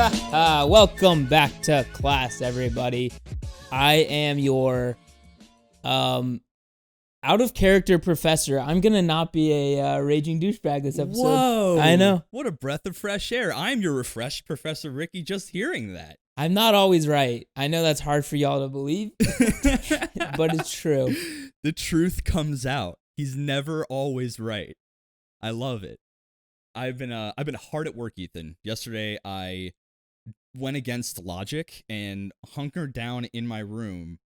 Welcome back to class, everybody. I am your out of character professor. I'm gonna not be a raging douchebag this episode. Whoa! I know. What a breath of fresh air. I'm your refreshed Professor Ricky just hearing that. I'm not always right. I know that's hard for y'all to believe, but it's true. The truth comes out. He's never always right. I love it. I've been hard at work, Ethan. Yesterday I went against logic and hunkered down in my room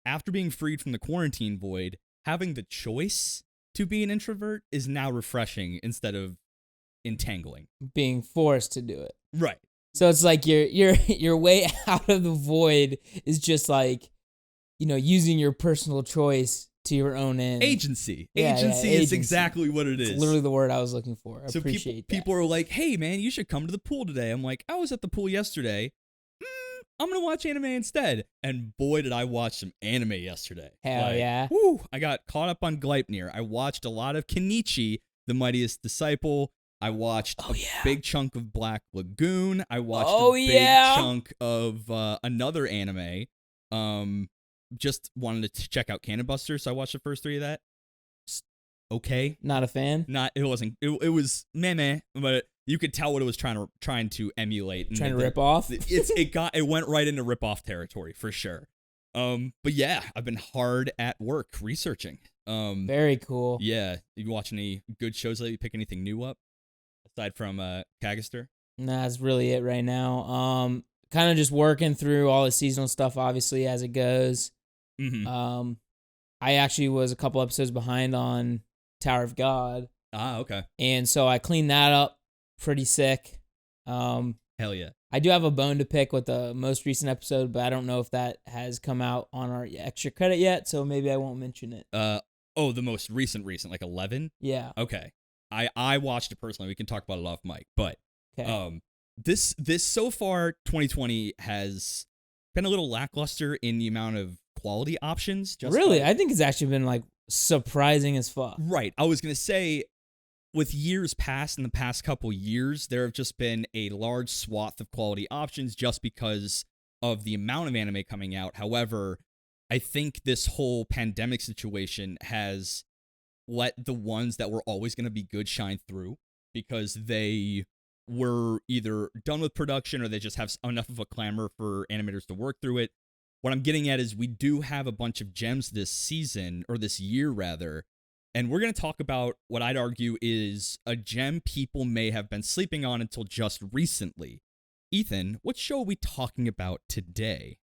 after being freed from the quarantine void. Having the choice to be an introvert is now refreshing instead of entangling. Being forced to do it. Right. So it's like your way out of the void is just like, using your personal choice to your own end. Agency. Yeah, agency is exactly what it is. It's literally the word I was looking for. I so appreciate people are like, hey, man, you should come to the pool today. I'm like, I was at the pool yesterday. I'm going to watch anime instead. And boy, did I watch some anime yesterday. Hell yeah. Woo, I got caught up on Gleipnir. I watched a lot of Kenichi, the Mightiest Disciple. I watched a big chunk of Black Lagoon. I watched a big chunk of another anime. Just wanted to check out Cannon Buster, so I watched the first 3 of that. Okay. Not a fan? It was meh, but you could tell what it was trying to emulate. Trying to rip off? It went right into rip off territory for sure. But yeah, I've been hard at work researching. Very cool. Yeah. You watch any good shows lately? Pick anything new up? Aside from Kagaster? Nah, that's really it right now. Kind of just working through all the seasonal stuff, obviously, as it goes. Mm-hmm. I actually was a couple episodes behind on Tower of God. Ah, okay. And so I cleaned that up pretty sick. Hell yeah. I do have a bone to pick with the most recent episode, but I don't know if that has come out on our extra credit yet, so maybe I won't mention it. The most recent, like 11? Yeah. Okay. I watched it personally. We can talk about it off mic, but okay. This so far 2020 has been a little lackluster in the amount of quality options. Really? I think it's actually been like surprising as fuck. Right. I was going to say with years past in the past couple years, there have just been a large swath of quality options just because of the amount of anime coming out. However, I think this whole pandemic situation has let the ones that were always going to be good shine through because they were either done with production or they just have enough of a clamor for animators to work through it. What I'm getting at is we do have a bunch of gems this season, or this year rather, and we're going to talk about what I'd argue is a gem people may have been sleeping on until just recently. Ethan, what show are we talking about today?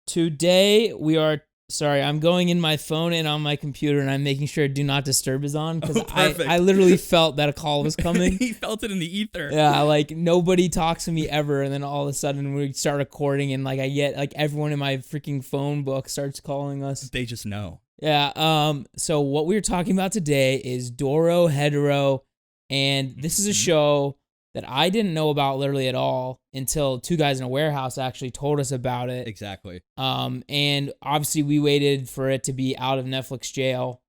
Today we are... Sorry, I'm going in my phone and on my computer, and I'm making sure Do Not Disturb is on, because I literally felt that a call was coming. He felt it in the ether. Yeah, like, nobody talks to me ever, and then all of a sudden we start recording, and, like, I get, like, everyone in my freaking phone book starts calling us. They just know. Yeah, so what we're talking about today is Dorohedoro, and this is a show that I didn't know about literally at all until Two Guys in a Warehouse actually told us about it. Exactly. And obviously we waited for it to be out of Netflix jail,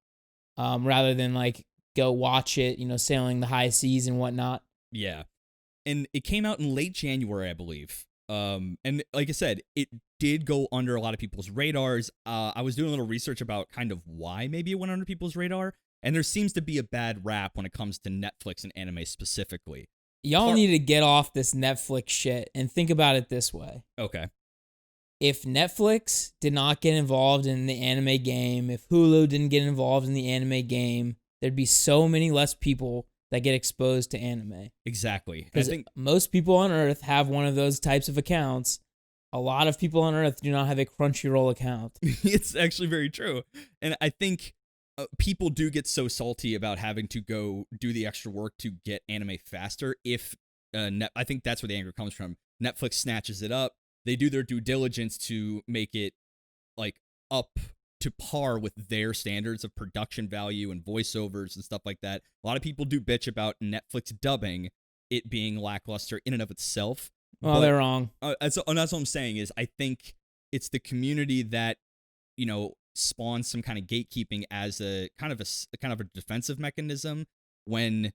rather than like go watch it, sailing the high seas and whatnot. Yeah. And it came out in late January, I believe. And like I said, it did go under a lot of people's radars. I was doing a little research about kind of why maybe it went under people's radar. And there seems to be a bad rap when it comes to Netflix and anime specifically. Y'all need to get off this Netflix shit and think about it this way. Okay. If Netflix did not get involved in the anime game, if Hulu didn't get involved in the anime game, there'd be so many less people that get exposed to anime. Exactly. Because most people on Earth have one of those types of accounts. A lot of people on Earth do not have a Crunchyroll account. It's actually very true. And I think people do get so salty about having to go do the extra work to get anime faster. I think that's where the anger comes from. Netflix snatches it up. They do their due diligence to make it like up to par with their standards of production value and voiceovers and stuff like that. A lot of people do bitch about Netflix dubbing it being lackluster in and of itself. Well, they're wrong. That's what I'm saying is I think it's the community that, spawns some kind of gatekeeping as a kind of a defensive mechanism. When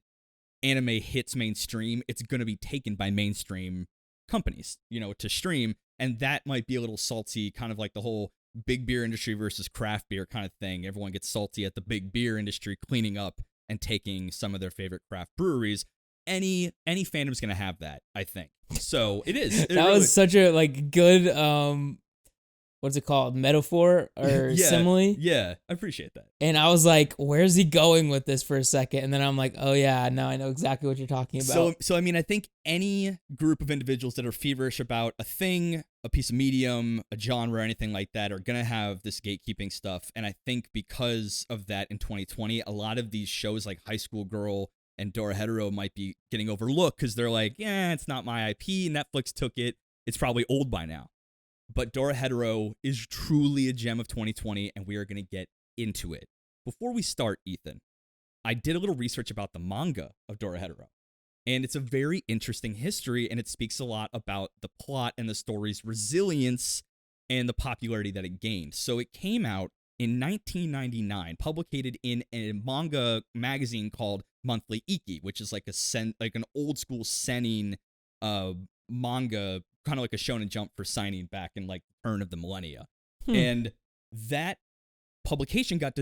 anime hits mainstream, it's going to be taken by mainstream companies, to stream. And that might be a little salty, kind of like the whole big beer industry versus craft beer kind of thing. Everyone gets salty at the big beer industry cleaning up and taking some of their favorite craft breweries. Any fandom's gonna have that, I think. So it is. That was such a good what's it called? Metaphor or simile? Yeah, I appreciate that. And I was like, where's he going with this for a second? And then I'm like, oh yeah, now I know exactly what you're talking about. So I mean, I think any group of individuals that are feverish about a thing, a piece of medium, a genre, anything like that, are gonna have this gatekeeping stuff. And I think because of that in 2020, a lot of these shows like High School Girl and Dorohedoro might be getting overlooked because they're like, yeah, it's not my IP. Netflix took it. It's probably old by now. But Dorohedoro is truly a gem of 2020, and we are going to get into it. Before we start, Ethan, I did a little research about the manga of Dorohedoro, and it's a very interesting history, and it speaks a lot about the plot and the story's resilience and the popularity that it gained. So it came out in 1999, published in a manga magazine called Monthly Ikki, which is like an old school seinen manga, kind of like a Shonen Jump for signing back in like the turn of the millennia. And that publication got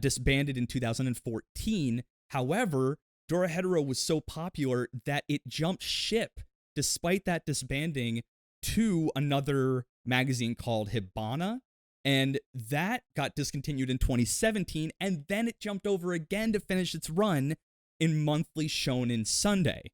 disbanded in 2014. However, Dorohedoro was so popular that it jumped ship despite that disbanding to another magazine called Hibana, and that got discontinued in 2017, and then it jumped over again to finish its run in Monthly Shonen Sunday.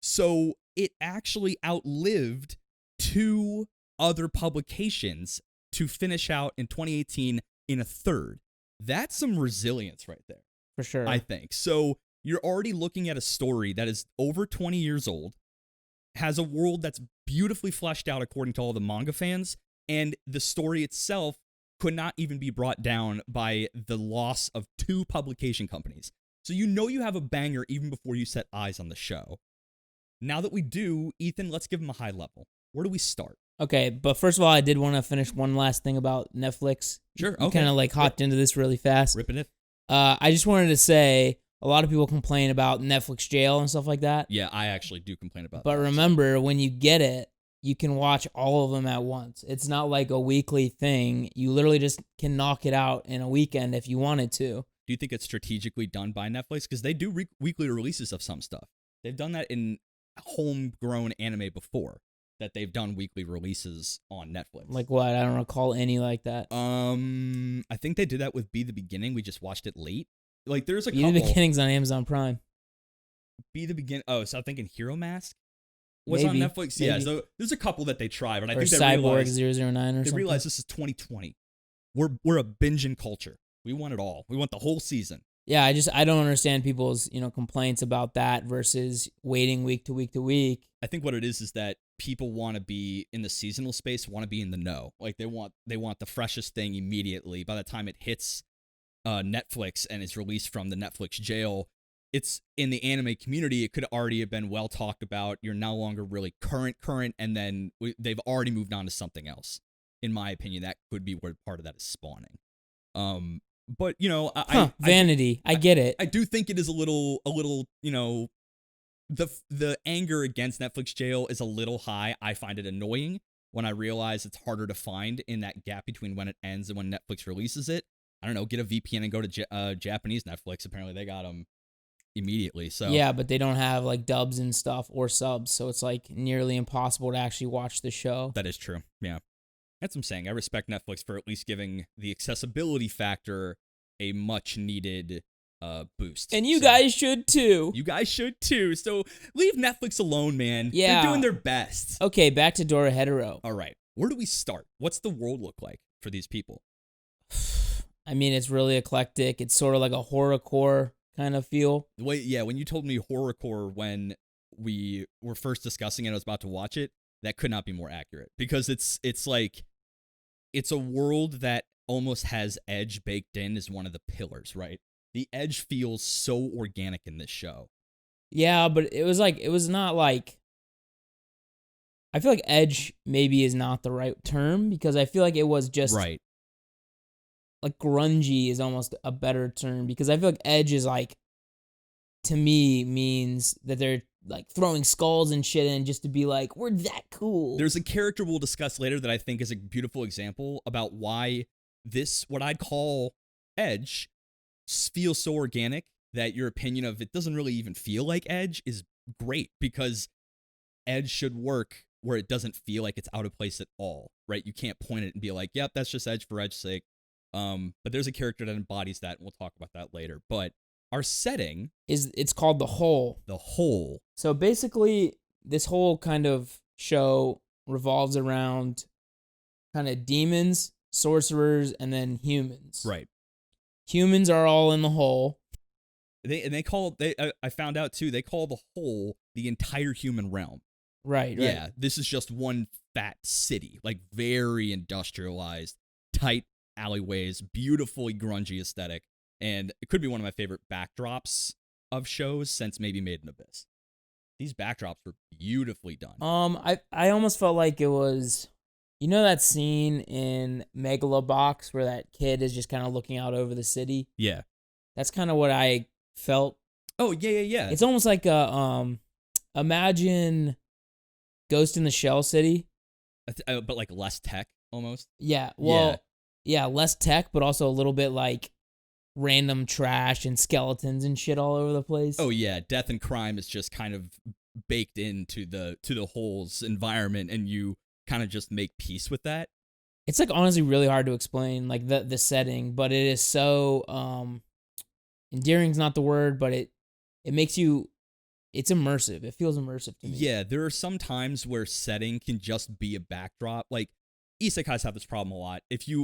So it actually outlived 2 other publications to finish out in 2018 in a third. That's some resilience right there. For sure. I think. So you're already looking at a story that is over 20 years old, has a world that's beautifully fleshed out according to all the manga fans, and the story itself could not even be brought down by the loss of 2 publication companies. So you have a banger even before you set eyes on the show. Now that we do, Ethan, let's give them a high level. Where do we start? Okay, but first of all, I did want to finish one last thing about Netflix. Sure, okay. Kind of hopped into this really fast. Ripping it. I just wanted to say, a lot of people complain about Netflix jail and stuff like that. Yeah, I actually do complain about that. But remember, when you get it, you can watch all of them at once. It's not like a weekly thing. You literally just can knock it out in a weekend if you wanted to. Do you think it's strategically done by Netflix? Because they do weekly releases of some stuff. They've done that in homegrown anime before, that they've done weekly releases on Netflix. Like what? I don't recall any like that. I think they did that with Be the Beginning. We just watched it late. Like there's a Be couple. the Beginning's on Amazon Prime. Be the Begin. Oh, so I'm thinking Hero Mask was Maybe. on Netflix. Maybe. Yeah, so there's a couple that they tried, but I or think they Cyborg realized 009 or they something. realized this is 2020. We're a binging culture. We want it all. We want the whole season. Yeah, I don't understand people's complaints about that versus waiting week to week to week. I think what it is that people want to be in the seasonal space, want to be in the know. Like they want the freshest thing immediately. By the time it hits Netflix and is released from the Netflix jail, it's in the anime community. It could already have been well talked about. You're no longer really current, and then they've already moved on to something else. In my opinion, that could be where part of that is spawning. But vanity. I get it. I do think it is a little. The anger against Netflix jail is a little high. I find it annoying when I realize it's harder to find in that gap between when it ends and when Netflix releases it. I don't know, get a VPN and go to Japanese Netflix. Apparently they got them immediately. So yeah, but they don't have like dubs and stuff or subs, so it's like nearly impossible to actually watch the show. That is true. Yeah. That's what I'm saying. I respect Netflix for at least giving the accessibility factor a much needed boost. And you guys should too. You guys should too. So leave Netflix alone, man. Yeah. They're doing their best. Okay, back to Dorohedoro. All right. Where do we start? What's the world look like for these people? I mean, it's really eclectic. It's sort of like a horrorcore kind of feel. When you told me horrorcore when we were first discussing it, I was about to watch it. That could not be more accurate because it's like it's a world that almost has edge baked in as one of the pillars, right? The edge feels so organic in this show. Yeah, but it was not like, I feel like edge maybe is not the right term because I feel like it was just right. Like grungy is almost a better term because I feel like edge is like, to me, means that they're like throwing skulls and shit in just to be like, we're that cool. There's a character we'll discuss later that I think is a beautiful example about why this, what I'd call Edge, feels so organic that your opinion of it doesn't really even feel like Edge is great, because Edge should work where it doesn't feel like it's out of place at all, right? You can't point it and be like, yep, that's just Edge for Edge's sake. But there's a character that embodies that, and we'll talk about that later. But our setting it's called The Hole. The Hole. So basically, this whole kind of show revolves around kind of demons, sorcerers, and then humans. Right. Humans are all in the hole. I found out too, they call the Hole the entire human realm. Right. Yeah, this is just one fat city, like very industrialized, tight alleyways, beautifully grungy aesthetic, and it could be one of my favorite backdrops of shows since maybe Made in Abyss. These backdrops were beautifully done. I almost felt like it was, you know, that scene in Megalobox where that kid is just kind of looking out over the city. Yeah, that's kind of what I felt. Oh yeah. It's almost like imagine Ghost in the Shell City, but like less tech almost. Yeah. Well, yeah, less tech, but also a little bit like random trash and skeletons and shit all over the place. Oh yeah, death and crime is just kind of baked into the Hole's environment, and you kind of just make peace with that. It's like honestly really hard to explain, like the setting, but it is so endearing's not the word, but it makes you, it's immersive. It feels immersive to me. Yeah, there are some times where setting can just be a backdrop. Like isekais have this problem a lot.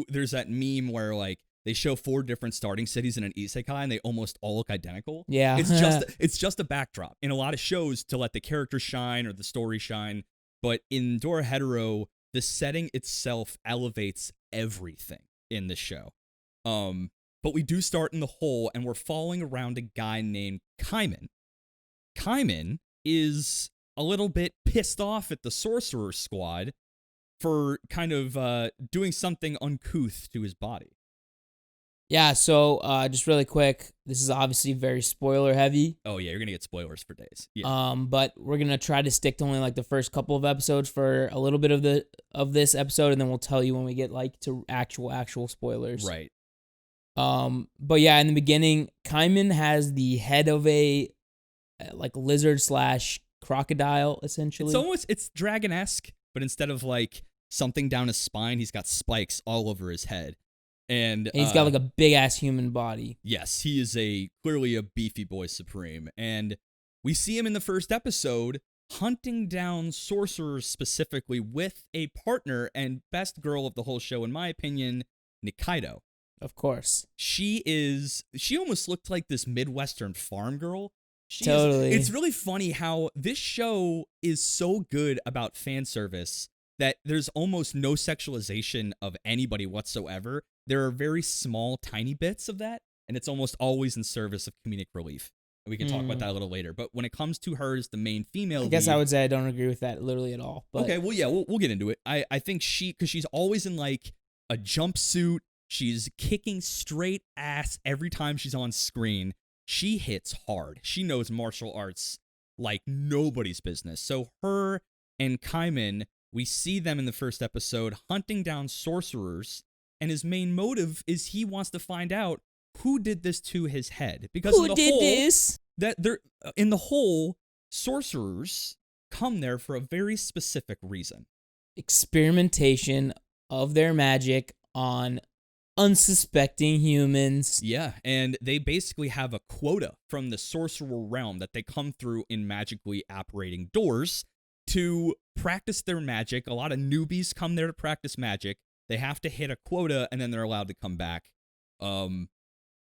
There's that meme where like they show 4 different starting cities in an isekai and they almost all look identical. Yeah. It's just a backdrop in a lot of shows to let the characters shine or the story shine. But in Dorohedoro, the setting itself elevates everything in the show. But we do start in the Hole, and we're following around a guy named Kaiman. Kaiman is a little bit pissed off at the Sorcerer Squad for kind of doing something uncouth to his body. Yeah, so just really quick, this is obviously very spoiler heavy. Oh yeah, you're gonna get spoilers for days. Yeah. But we're gonna try to stick to only like the first couple of episodes for a little bit of this episode, and then we'll tell you when we get like to actual spoilers. Right. But yeah, in the beginning, Kaiman has the head of a like lizard / crocodile, essentially. It's dragon-esque, but instead of like something down his spine, he's got spikes all over his head. And he's got like a big ass human body. Yes, he is clearly a beefy boy supreme. And we see him in the first episode hunting down sorcerers specifically with a partner and best girl of the whole show, in my opinion, Nikaido. Of course. She almost looked like this Midwestern farm girl. Totally. It's really funny how this show is so good about fan service that there's almost no sexualization of anybody whatsoever. There are very small, tiny bits of that, and it's almost always in service of comedic relief. And we can talk about that a little later. But when it comes to her as the main female I guess I would say I don't agree with that literally at all. But. Okay, well, yeah, we'll get into it. I think because she's always in like a jumpsuit, she's kicking straight ass every time she's on screen. She hits hard. She knows martial arts like nobody's business. So her and Kaiman, we see them in the first episode hunting down sorcerers, and his main motive is he wants to find out who did this to his head. Because who did this? In the Hole, sorcerers come there for a very specific reason. Experimentation of their magic on unsuspecting humans. Yeah, and they basically have a quota from the sorcerer realm that they come through in magically operating doors to practice their magic. A lot of newbies come there to practice magic. They have to hit a quota, and then they're allowed to come back.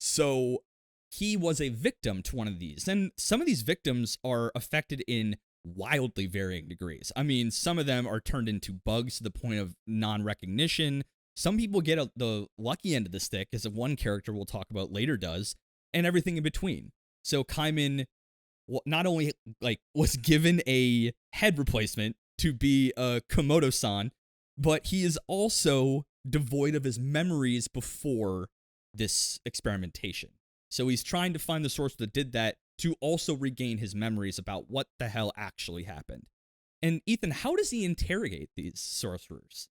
So he was a victim to one of these, and some of these victims are affected in wildly varying degrees. I mean, some of them are turned into bugs to the point of non-recognition. Some people get the lucky end of the stick, as one character we'll talk about later does, and everything in between. So Kaiman not only like was given a head replacement to be a Komodo-san, but he is also devoid of his memories before this experimentation. So he's trying to find the source that did that, to also regain his memories about what the hell actually happened. And Ethan, how does he interrogate these sorcerers?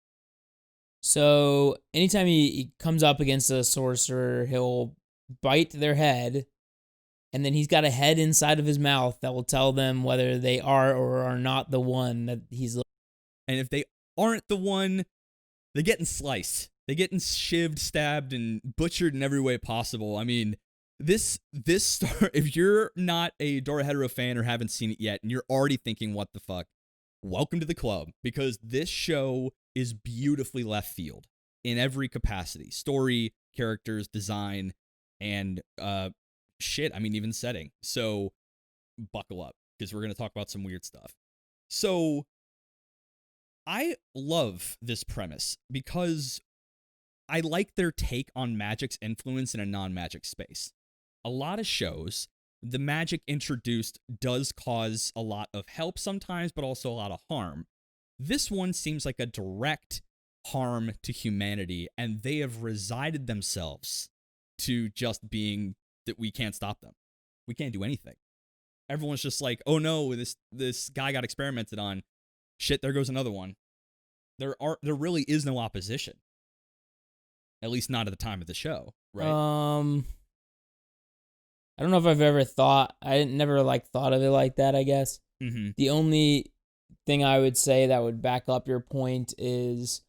So anytime he comes up against a sorcerer, he'll bite their head, and then he's got a head inside of his mouth that will tell them whether they are or are not the one that he's looking. And if they aren't the one, they're getting sliced. They're getting shivved, stabbed, and butchered in every way possible. I mean, this story, if you're not a Dorohedoro fan or haven't seen it yet, and you're already thinking, what the fuck, welcome to the club, because this show is beautifully left field in every capacity. Story, characters, design, and shit, I mean, even setting. So buckle up, because we're going to talk about some weird stuff. So I love this premise because I like their take on magic's influence in a non-magic space. A lot of shows, the magic introduced does cause a lot of help sometimes, but also a lot of harm. This one seems like a direct harm to humanity, and they have resided themselves to just being that we can't stop them. We can't do anything. Everyone's just like, oh no, this guy got experimented on. Shit, there goes another one. There really is no opposition. At least not at the time of the show, right? I don't know if I've ever thought. I never thought of it like that, I guess. Mm-hmm. The only thing I would say that would back up your point is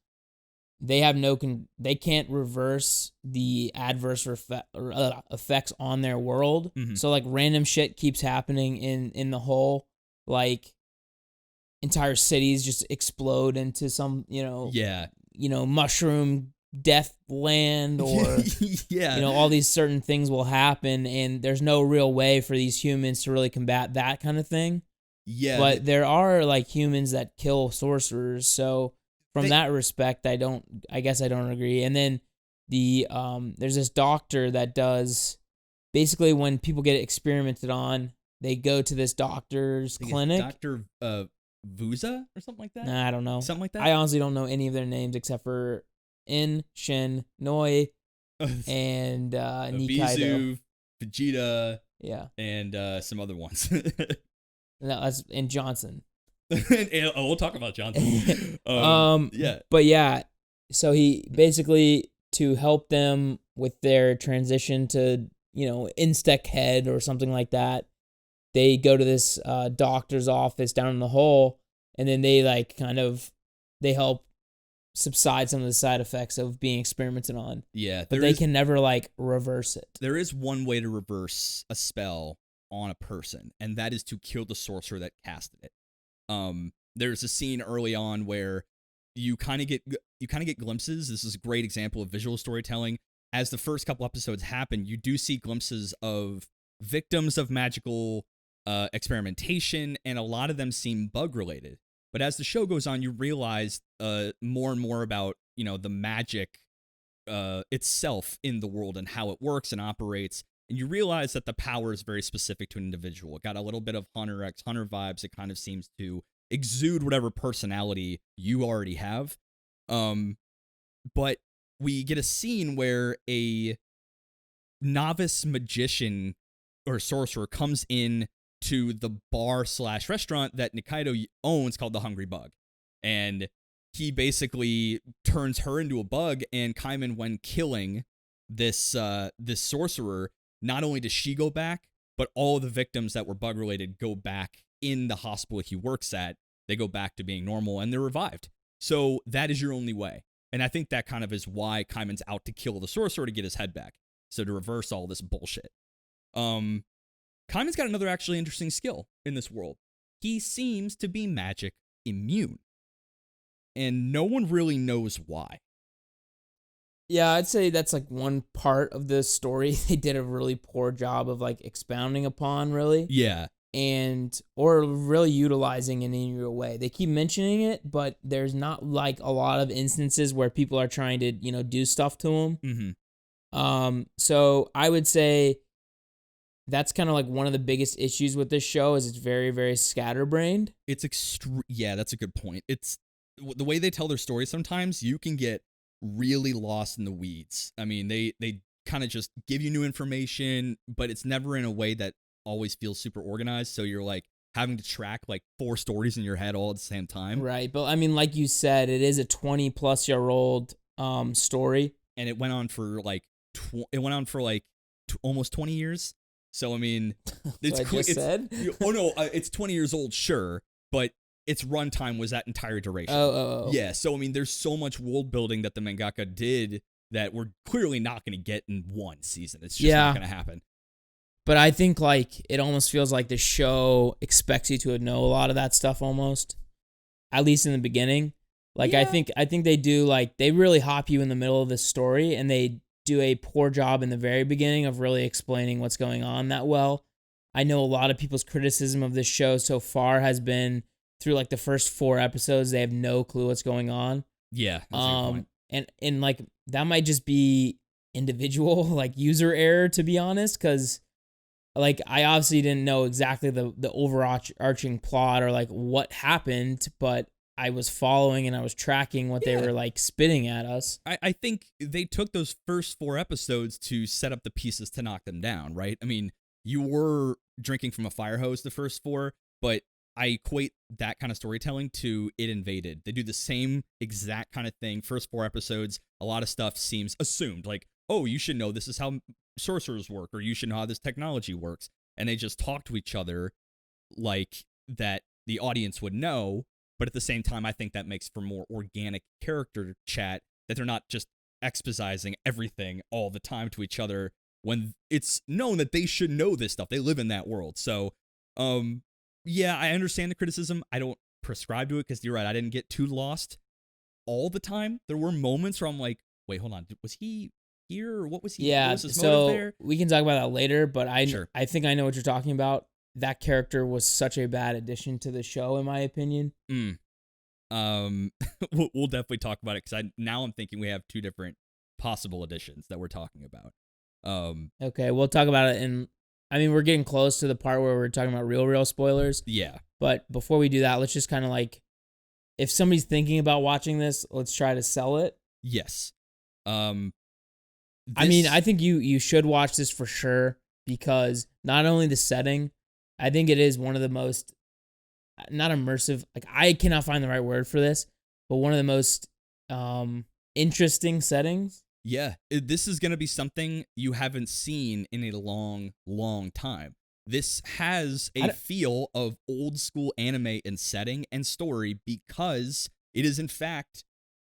they have they can't reverse the adverse effects on their world. Mm-hmm. So random shit keeps happening in the whole, entire cities just explode into some mushroom death land, or yeah, all these certain things will happen, and there's no real way for these humans to really combat that kind of thing. Yeah, but there are humans that kill sorcerers, so from that respect, I guess I don't agree. And then there's this doctor that does, basically when people get experimented on, they go to this doctor's clinic. Dr. Vuza or something like that? Nah, I don't know. Something like that? I honestly don't know any of their names except for In, Shin, Noi, and Nikaido. Bizu, Vegeta, yeah, and some other ones. No, that's in Johnson. We'll talk about Johnson. Yeah. But yeah, so he basically, to help them with their transition to, Instec head or something like that, they go to this doctor's office down in the hole, and then they they help subside some of the side effects of being experimented on. Yeah. But they can never reverse it. There is one way to reverse a spell on a person, and that is to kill the sorcerer that casted it. There's a scene early on where you kind of get glimpses. This is a great example of visual storytelling. As the first couple episodes happen, you do see glimpses of victims of magical experimentation, and a lot of them seem bug related. But as the show goes on, you realize more and more about the magic itself in the world and how it works and operates. And you realize that the power is very specific to an individual. It got a little bit of Hunter x Hunter vibes. It kind of seems to exude whatever personality you already have. But we get a scene where a novice magician or sorcerer comes in to the bar/restaurant that Nikaido owns called the Hungry Bug. And he basically turns her into a bug, and Kaiman, when killing this sorcerer, not only does she go back, but all of the victims that were bug related go back in the hospital he works at. They go back to being normal, and they're revived. So that is your only way. And I think that kind of is why Kaiman's out to kill the sorcerer to get his head back. So to reverse all this bullshit. Kaiman's got another actually interesting skill in this world. He seems to be magic immune. And no one really knows why. Yeah, I'd say that's one part of the story they did a really poor job of expounding upon, really. Yeah. Or really utilizing in any real way. They keep mentioning it, but there's not a lot of instances where people are trying to, do stuff to them. Mm-hmm. So I would say that's kind of one of the biggest issues with this show is it's very, very scatterbrained. It's yeah, that's a good point. It's the way they tell their story. Sometimes you can get really lost in the weeds. I mean, they kind of just give you new information, but it's never in a way that always feel super organized, so you're like having to track like 4 stories in your head all at the same time. Right. But I mean, like you said, it is a 20-plus-year-old story. And it went on for like almost 20 years. So I mean, That's what I just said. Oh no, it's 20 years old, sure, but its runtime was that entire duration. Oh. Yeah, so I mean, there's so much world building that the mangaka did that we're clearly not going to get in one season. It's just not going to happen. But I think like it almost feels like the show expects you to know a lot of that stuff almost, at least in the beginning. Like I think they do, like they really hop you in the middle of the story, and they do a poor job in the very beginning of really explaining what's going on that well. I know a lot of people's criticism of this show so far has been through like the first 4 episodes, they have no clue what's going on. Yeah. That's a good point. And like that might just be individual like user error, to be honest, because like I obviously didn't know exactly the overarching plot or like what happened, but I was following and I was tracking what they were like spitting at us. I think they took those first 4 episodes to set up the pieces to knock them down, right? I mean, you were drinking from a fire hose the first 4, but I equate that kind of storytelling to It Invaded. They do the same exact kind of thing. First 4 episodes, a lot of stuff seems assumed, like, oh, you should know this is how sorcerers work, or you should know how this technology works. And they just talk to each other like that the audience would know. But at the same time, I think that makes for more organic character chat, that they're not just exposizing everything all the time to each other when it's known that they should know this stuff. They live in that world. So, yeah, I understand the criticism. I don't prescribe to it because you're right. I didn't get too lost all the time. There were moments where I'm like, wait, hold on. Was he here? Or what was he? Yeah, what was his so motive there? we can talk about that later, but I think I know what you're talking about. That character was such a bad addition to the show, in my opinion. We'll definitely talk about it, because now I'm thinking we have 2 different possible additions that we're talking about. Okay, we'll talk about it I mean, we're getting close to the part where we're talking about real spoilers. Yeah. But before we do that, let's just kind of like, if somebody's thinking about watching this, let's try to sell it. Yes. I mean, I think you should watch this for sure, because not only the setting, I think it is one of the most, not immersive, like I cannot find the right word for this, but one of the most interesting settings. Yeah, this is going to be something you haven't seen in a long, long time. This has a feel of old school anime in setting and story, because it is in fact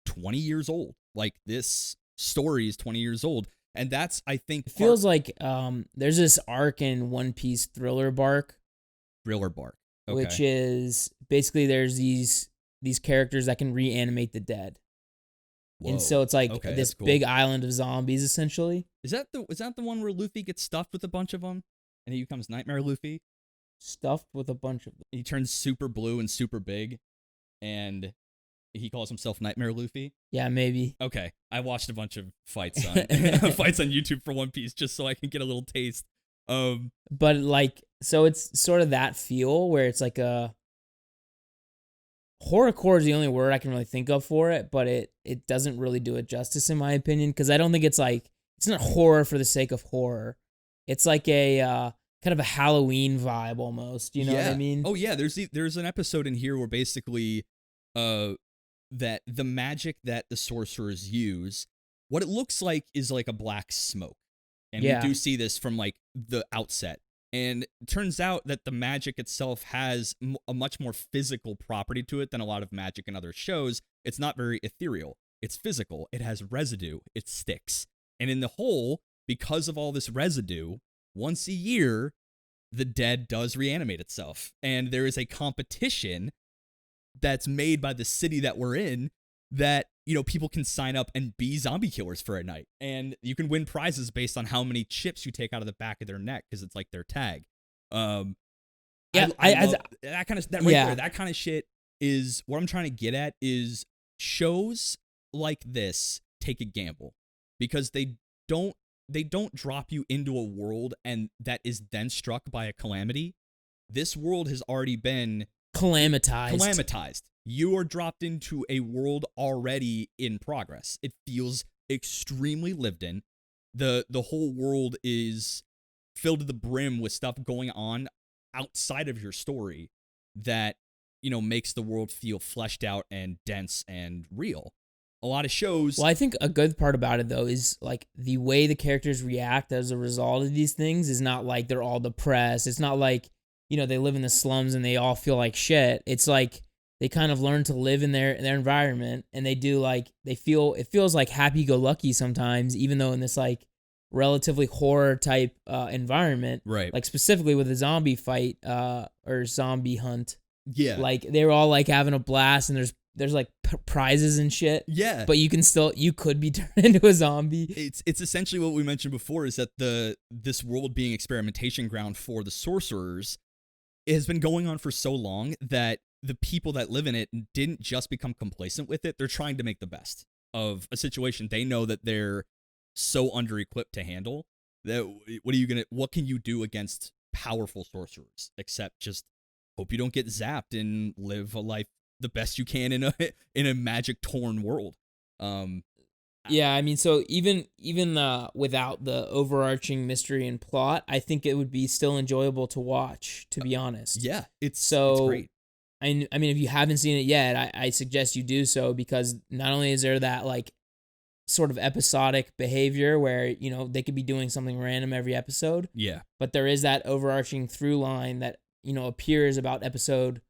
20 years old. Like, this story is 20 years old. And that's, I think, it feels like there's this arc in One Piece, Thriller Bark. Thriller Bark. Okay. Which is basically there's these characters that can reanimate the dead. Whoa. And so it's like this big island of zombies, essentially. Is that the one where Luffy gets stuffed with a bunch of them, and he becomes Nightmare Luffy? Stuffed with a bunch of them. He turns super blue and super big, and he calls himself Nightmare Luffy. Yeah, maybe. Okay, I watched a bunch of fights on YouTube for One Piece just so I can get a little taste. But like, so it's sort of that feel where it's like a horrorcore is the only word I can really think of for it, but it doesn't really do it justice, in my opinion, because I don't think it's not horror for the sake of horror. It's like a kind of a Halloween vibe almost. You know what I mean? Oh yeah, there's an episode in here where basically that the magic that the sorcerers use, what it looks like is like a black smoke. And we do see this from like the outset. And it turns out that the magic itself has a much more physical property to it than a lot of magic in other shows. It's not very ethereal. It's physical. It has residue. It sticks. And in the whole, because of all this residue, once a year, the dead does reanimate itself. And there is a competition that's made by the city that we're in that, people can sign up and be zombie killers for a night. And you can win prizes based on how many chips you take out of the back of their neck, because it's like their tag. That kind of shit is what I'm trying to get at. Is shows like this take a gamble, because they don't drop you into a world and that is then struck by a calamity. This world has already been calamitized. You are dropped into a world already in progress. It feels extremely lived in. The whole world is filled to the brim with stuff going on outside of your story that, makes the world feel fleshed out and dense and real. A lot of shows. Well, I think a good part about it though is like the way the characters react as a result of these things is not like they're all depressed. It's not like, they live in the slums and they all feel like shit. It's like they kind of learn to live in their environment, and it feels like happy-go-lucky sometimes, even though in this like relatively horror type environment, right? Like specifically with a zombie fight or zombie hunt. Yeah. Like they were all like having a blast, and there's like prizes and shit. Yeah. But you could be turned into a zombie. It's essentially what we mentioned before, is that this world being experimentation ground for the sorcerers, it has been going on for so long that the people that live in it didn't just become complacent with it. They're trying to make the best of a situation they know that they're so under-equipped to handle. That what can you do against powerful sorcerers except just hope you don't get zapped and live a life the best you can in a magic torn world. Yeah, I mean, so even without the overarching mystery and plot, I think it would be still enjoyable to watch, to be honest. Yeah, it's great. I mean, if you haven't seen it yet, I suggest you do so, because not only is there that like sort of episodic behavior where, they could be doing something random every episode. Yeah. But there is that overarching through line that, appears about episode.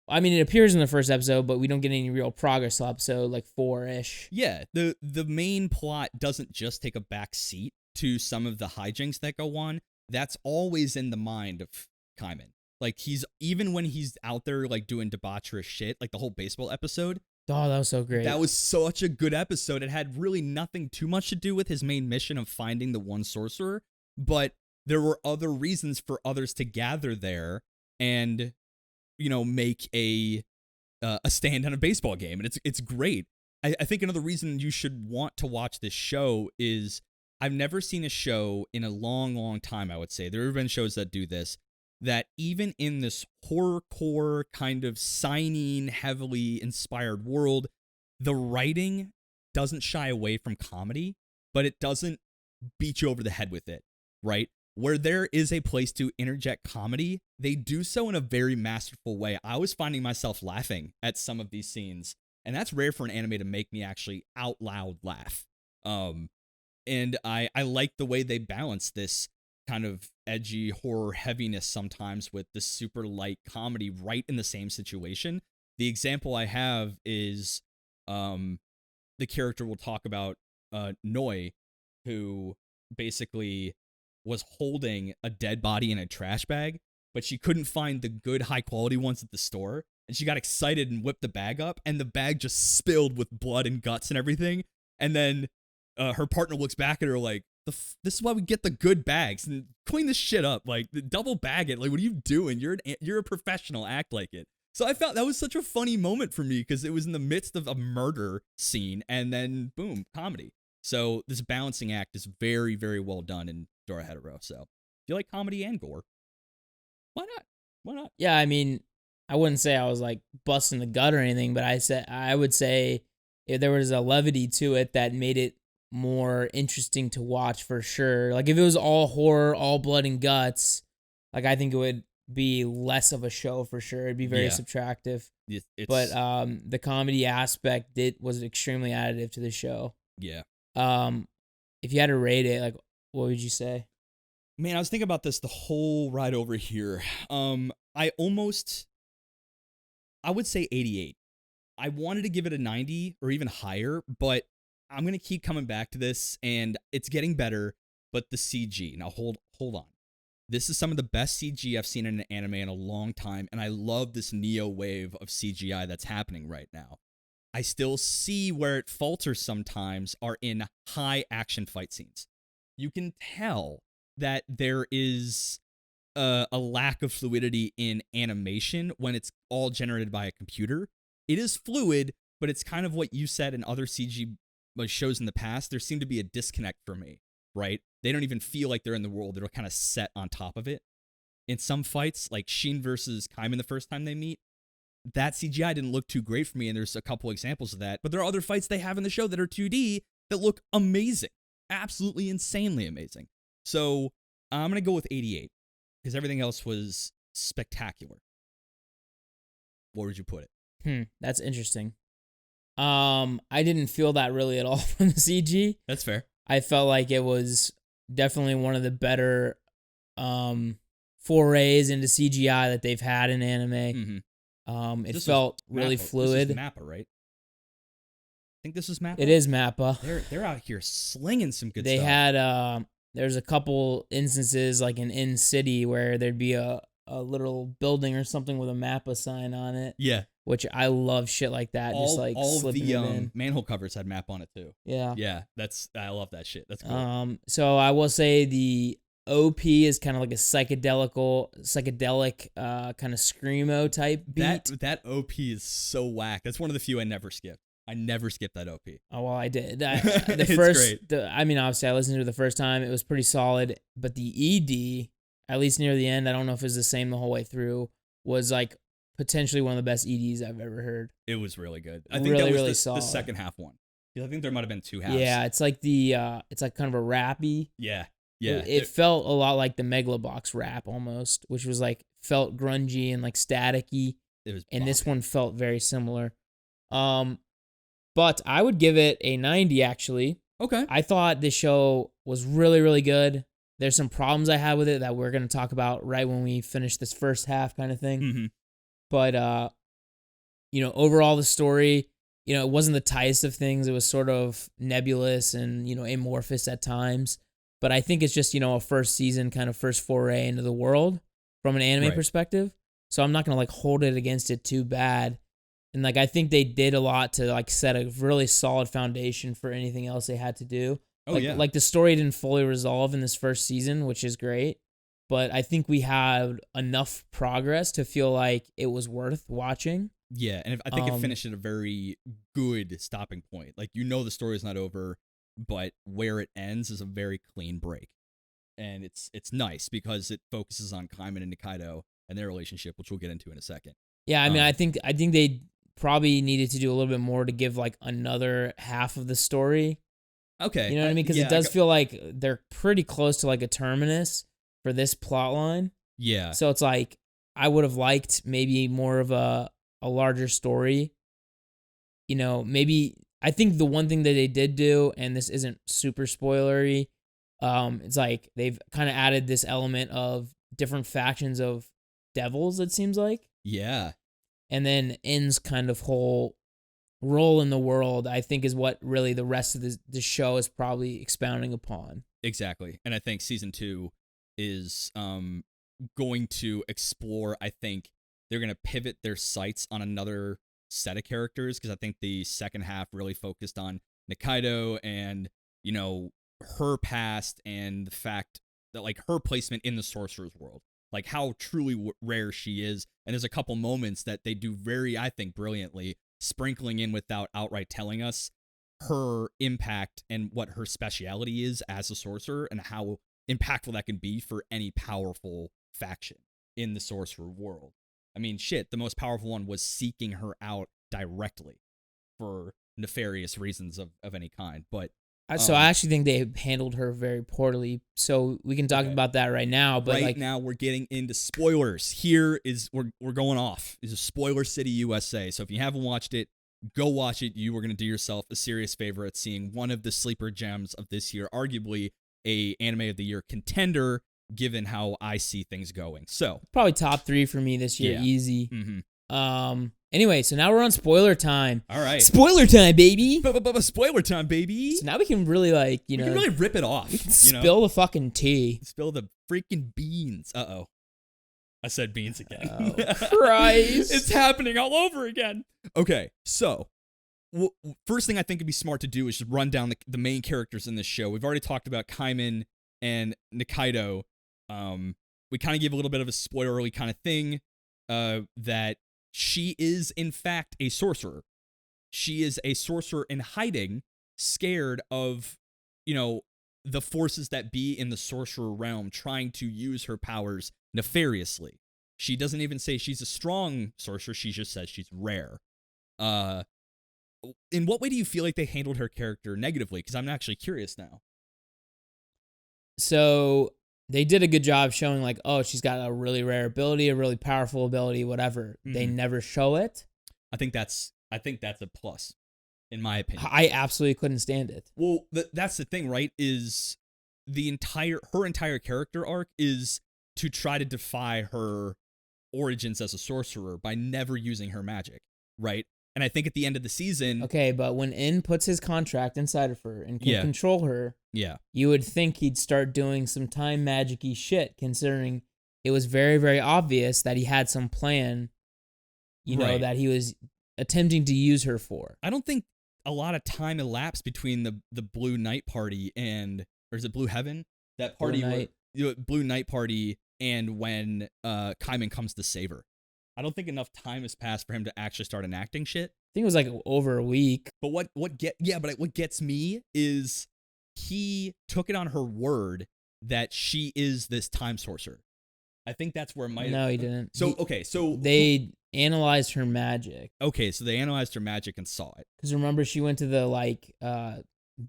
I mean, it appears in the first episode, but we don't get any real progress till episode like 4-ish. Yeah. The main plot doesn't just take a back seat to some of the hijinks that go on. That's always in the mind of Kaiman. Like, even when he's out there like doing debaucherous shit, like the whole baseball episode. Oh, that was so great. That was such a good episode. It had really nothing too much to do with his main mission of finding the one sorcerer, but there were other reasons for others to gather there and, make a stand on a baseball game. And it's great. I think another reason you should want to watch this show is I've never seen a show in a long, long time, I would say. There have been shows that do this, that even in this horrorcore kind of signing, heavily inspired world, the writing doesn't shy away from comedy, but it doesn't beat you over the head with it, right? Where there is a place to interject comedy, they do so in a very masterful way. I was finding myself laughing at some of these scenes, and that's rare for an anime to make me actually out loud laugh. And I like the way they balance this kind of edgy horror heaviness sometimes with this super light comedy right in the same situation. The example I have is the character we'll talk about, Noi, who basically was holding a dead body in a trash bag, but she couldn't find the good high quality ones at the store, and she got excited and whipped the bag up, and the bag just spilled with blood and guts and everything. And then her partner looks back at her like, this is why we get the good bags, and clean this shit up, like double bag it. Like, what are you doing? You're a professional. Act like it. So I felt that was such a funny moment for me, because it was in the midst of a murder scene, and then boom, comedy. So this balancing act is very, very well done in Dorohedoro. So if you like comedy and gore, why not? Why not? Yeah, I mean, I wouldn't say I was like busting the gut or anything, but I would say if there was a levity to it that made it more interesting to watch for sure. Like if it was all horror, all blood and guts, like I think it would be less of a show for sure. It'd be very subtractive. But the comedy aspect was extremely additive to the show. Yeah. If you had to rate it, like what would you say? Man, I was thinking about this the whole ride over here. I would say 88. I wanted to give it a 90 or even higher, but I'm going to keep coming back to this, and it's getting better, but the CG. Now, hold on. This is some of the best CG I've seen in an anime in a long time, and I love this neo wave of CGI that's happening right now. I still see where it falters sometimes are in high action fight scenes. You can tell that there is a lack of fluidity in animation when it's all generated by a computer. It is fluid, but it's kind of what you said in other CG shows in the past. There seemed to be a disconnect for me, right? They don't even feel like they're in the world. They're kind of set on top of it. In some fights, like Shin versus Kaiman the first time they meet, that CGI didn't look too great for me, and there's a couple examples of that. But there are other fights they have in the show that are 2D that look amazing. Absolutely insanely amazing. So I'm going to go with 88 because everything else was spectacular. Where would you put it? That's interesting. I didn't feel that really at all from the CG. That's fair. I felt like it was definitely one of the better forays into CGI that they've had in anime. Mm-hmm. It felt really fluid. This is Mappa, right? I think this is Mappa. It is Mappa. They're out here slinging some good they stuff. They had there's a couple instances like in City where there'd be a little building or something with a Mappa sign on it. Yeah. Which I love shit like that. Just like all slipping the it in. manhole covers had Mappa on it too. Yeah. Yeah. I love that shit. That's cool. So I will say the OP is kind of like a psychedelic kind of screamo type beat. That OP is so whack. That's one of the few I never skipped. I never skipped that OP. Oh well, I did. It's great. Obviously I listened to it the first time. It was pretty solid, but the ED, at least near the end, I don't know if it was the same the whole way through, was like potentially one of the best EDs I've ever heard. It was really good. I think really, that was really the solid. second half one. I think there might have been two halves. Yeah, it's like it's like kind of a rappy. Yeah. It felt a lot like the Megalobox rap almost, which was like felt grungy and like staticky. It was, and this one felt very similar. But I would give it a 90 actually. Okay. I thought this show was really, really good. There's some problems I had with it that we're going to talk about right when we finish this first half kind of thing. Mm-hmm. But, overall the story, it wasn't the tightest of things. It was sort of nebulous and, amorphous at times. But I think it's just, a first season kind of first foray into the world from an anime perspective. So I'm not going to like hold it against it too bad. And like I think they did a lot to like set a really solid foundation for anything else they had to do. Like the story didn't fully resolve in this first season, which is great. But I think we had enough progress to feel like it was worth watching. Yeah, and I think it finished at a very good stopping point. Like, the story's not over, but where it ends is a very clean break. And it's nice because it focuses on Kaiman and Nikaido and their relationship, which we'll get into in a second. Yeah, I mean, I think they probably needed to do a little bit more to give like another half of the story. Okay. You know what I mean? Because it does feel like they're pretty close to like a terminus for this plot line. Yeah. So it's like I would have liked maybe more of a larger story. Maybe I think the one thing that they did do, and this isn't super spoilery, it's like they've kind of added this element of different factions of devils, it seems like. Yeah. And then In's kind of whole role in the world, I think, is what really the rest of the show is probably expounding upon. Exactly. And I think season 2 is going to explore, I think they're going to pivot their sights on another set of characters, because I think the second half really focused on Nikaido and, her past and the fact that, like, her placement in the sorcerer's world. Like, how truly rare she is. And there's a couple moments that they do very, I think, brilliantly, sprinkling in without outright telling us her impact and what her speciality is as a sorcerer and how impactful that can be for any powerful faction in the sorcerer world. I mean, shit, the most powerful one was seeking her out directly for nefarious reasons of any kind. But so I actually think they handled her very poorly. So we can talk about that right now. But right now we're getting into spoilers. Here is we're going off. This is Spoiler City, USA. So if you haven't watched it, go watch it. You are going to do yourself a serious favor at seeing one of the sleeper gems of this year, arguably a anime of the year contender, given how I see things going. So probably top 3 for me this year, easy. Mm-hmm. Anyway, so now we're on spoiler time. All right. Spoiler time, baby. Spoiler time, baby. So now we can really we can really rip it off. We can spill the fucking tea. Spill the freaking beans. Uh-oh. I said beans again. Oh, Christ. It's happening all over again. Okay, so first thing I think would be smart to do is just run down the main characters in this show. We've already talked about Kaiman and Nikaido. We kind of gave a little bit of a spoilery kind of thing, that she is, in fact, a sorcerer. She is a sorcerer in hiding, scared of, the forces that be in the sorcerer realm, trying to use her powers nefariously. She doesn't even say she's a strong sorcerer. She just says she's rare. In what way do you feel like they handled her character negatively? Because I'm actually curious now. So they did a good job showing like, oh, she's got a really rare ability, a really powerful ability, whatever. They never show it. I think that's a plus, in my opinion. I absolutely couldn't stand it. Well, that's the thing, right? Is her entire character arc is to try to defy her origins as a sorcerer by never using her magic, right? And I think at the end of the season, Okay, but when In puts his contract inside of her and can control her, you would think he'd start doing some time magic-y shit, considering it was very, very obvious that he had some plan, that he was attempting to use her for. I don't think a lot of time elapsed between the Blue Night Party or is it Blue Heaven? That party, Blue Night Party, and when Kaiman comes to save her. I don't think enough time has passed for him to actually start enacting shit. I think it was like over a week. But what gets me is he took it on her word that she is this time sorcerer. I think that's where No, he didn't. So they analyzed her magic. Okay, so they analyzed her magic and saw it. Because remember, she went to the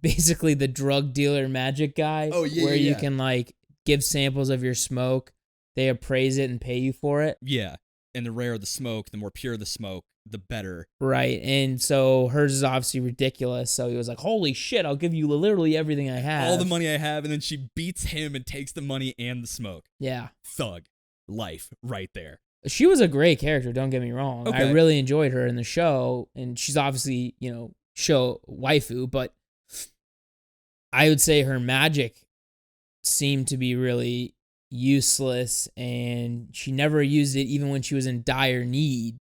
basically the drug dealer magic guy. Oh yeah, where you can like give samples of your smoke. They appraise it and pay you for it. Yeah. And the rarer the smoke, the more pure the smoke, the better. Right. And so hers is obviously ridiculous. So he was like, holy shit, I'll give you literally everything I have. All the money I have. And then she beats him and takes the money and the smoke. Yeah. Thug life right there. She was a great character, don't get me wrong. Okay. I really enjoyed her in the show. And she's obviously, show waifu. But I would say her magic seemed to be really useless, and she never used it even when she was in dire need.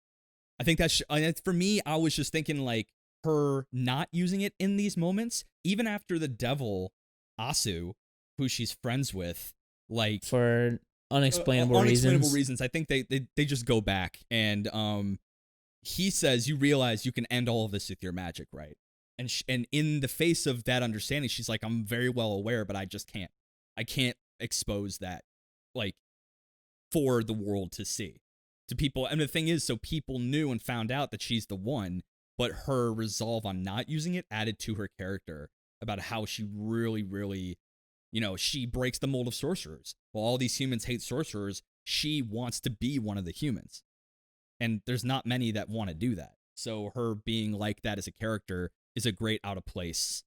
I think that's for me. I was just thinking like her not using it in these moments, even after the devil Asu, who she's friends with, like for unexplainable reasons. I think they just go back and he says, you realize you can end all of this with your magic, right? And in the face of that understanding, she's like, I'm very well aware, but I just can't. I can't expose that, like, for the world to see, to people. And the thing is, so people knew and found out that she's the one, but her resolve on not using it added to her character about how she really, really, she breaks the mold of sorcerers. While all these humans hate sorcerers, she wants to be one of the humans. And there's not many that want to do that. So her being like that as a character is a great out of place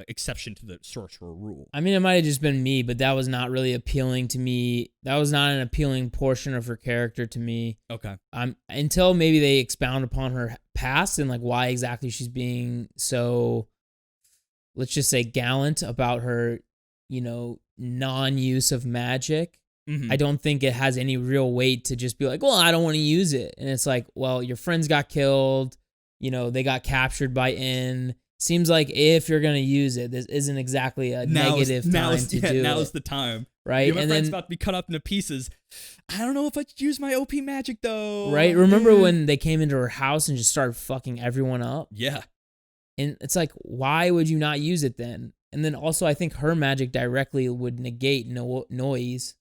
exception to the sorcerer rule. I mean, it might have just been me, but that was not really appealing to me. That was not an appealing portion of her character to me. Okay. Until maybe they expound upon her past and like why exactly she's being so, let's just say, gallant about her, non-use of magic. Mm-hmm. I don't think it has any real weight to just be like, well, I don't want to use it. And it's like, well, your friends got killed. They got captured by In. Seems like if you're going to use it, this isn't exactly a negative time to do it. Now's the time. Right? My friend's about to be cut up into pieces. I don't know if I should use my OP magic, though. Right? Remember when they came into her house and just started fucking everyone up? Yeah. And it's like, why would you not use it then? And then also, I think her magic directly would negate noise.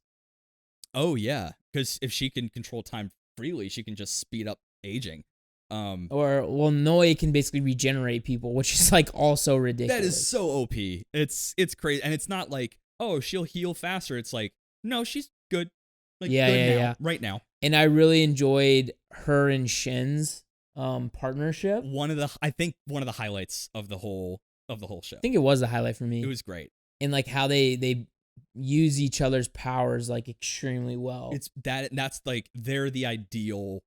Oh, yeah. Because if she can control time freely, she can just speed up aging. Noi can basically regenerate people, which is like also ridiculous. That is so OP. It's crazy, and it's not like, oh, she'll heal faster. It's like, no, she's good. Like, yeah, right now. And I really enjoyed her and Shin's partnership. I think one of the highlights of the whole show. I think it was the highlight for me. It was great, and like how they use each other's powers like extremely well. That's like they're the ideal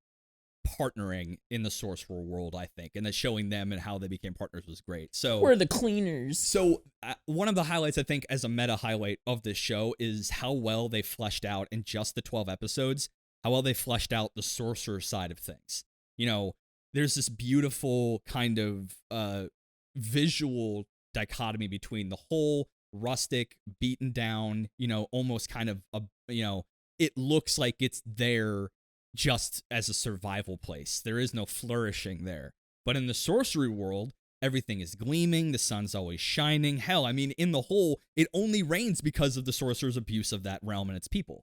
partnering in the sorcerer world, I think, and then showing them and how they became partners was great. So we're the cleaners. So one of the highlights, I think, as a meta highlight of this show is how well they fleshed out in just the 12 episodes, how well they fleshed out the sorcerer side of things. There's this beautiful kind of visual dichotomy between the whole rustic, beaten down, almost kind of it looks like it's there just as a survival place. There is no flourishing there. But in the sorcery world, everything is gleaming, the sun's always shining. Hell, I mean, in the whole, it only rains because of the sorcerer's abuse of that realm and its people.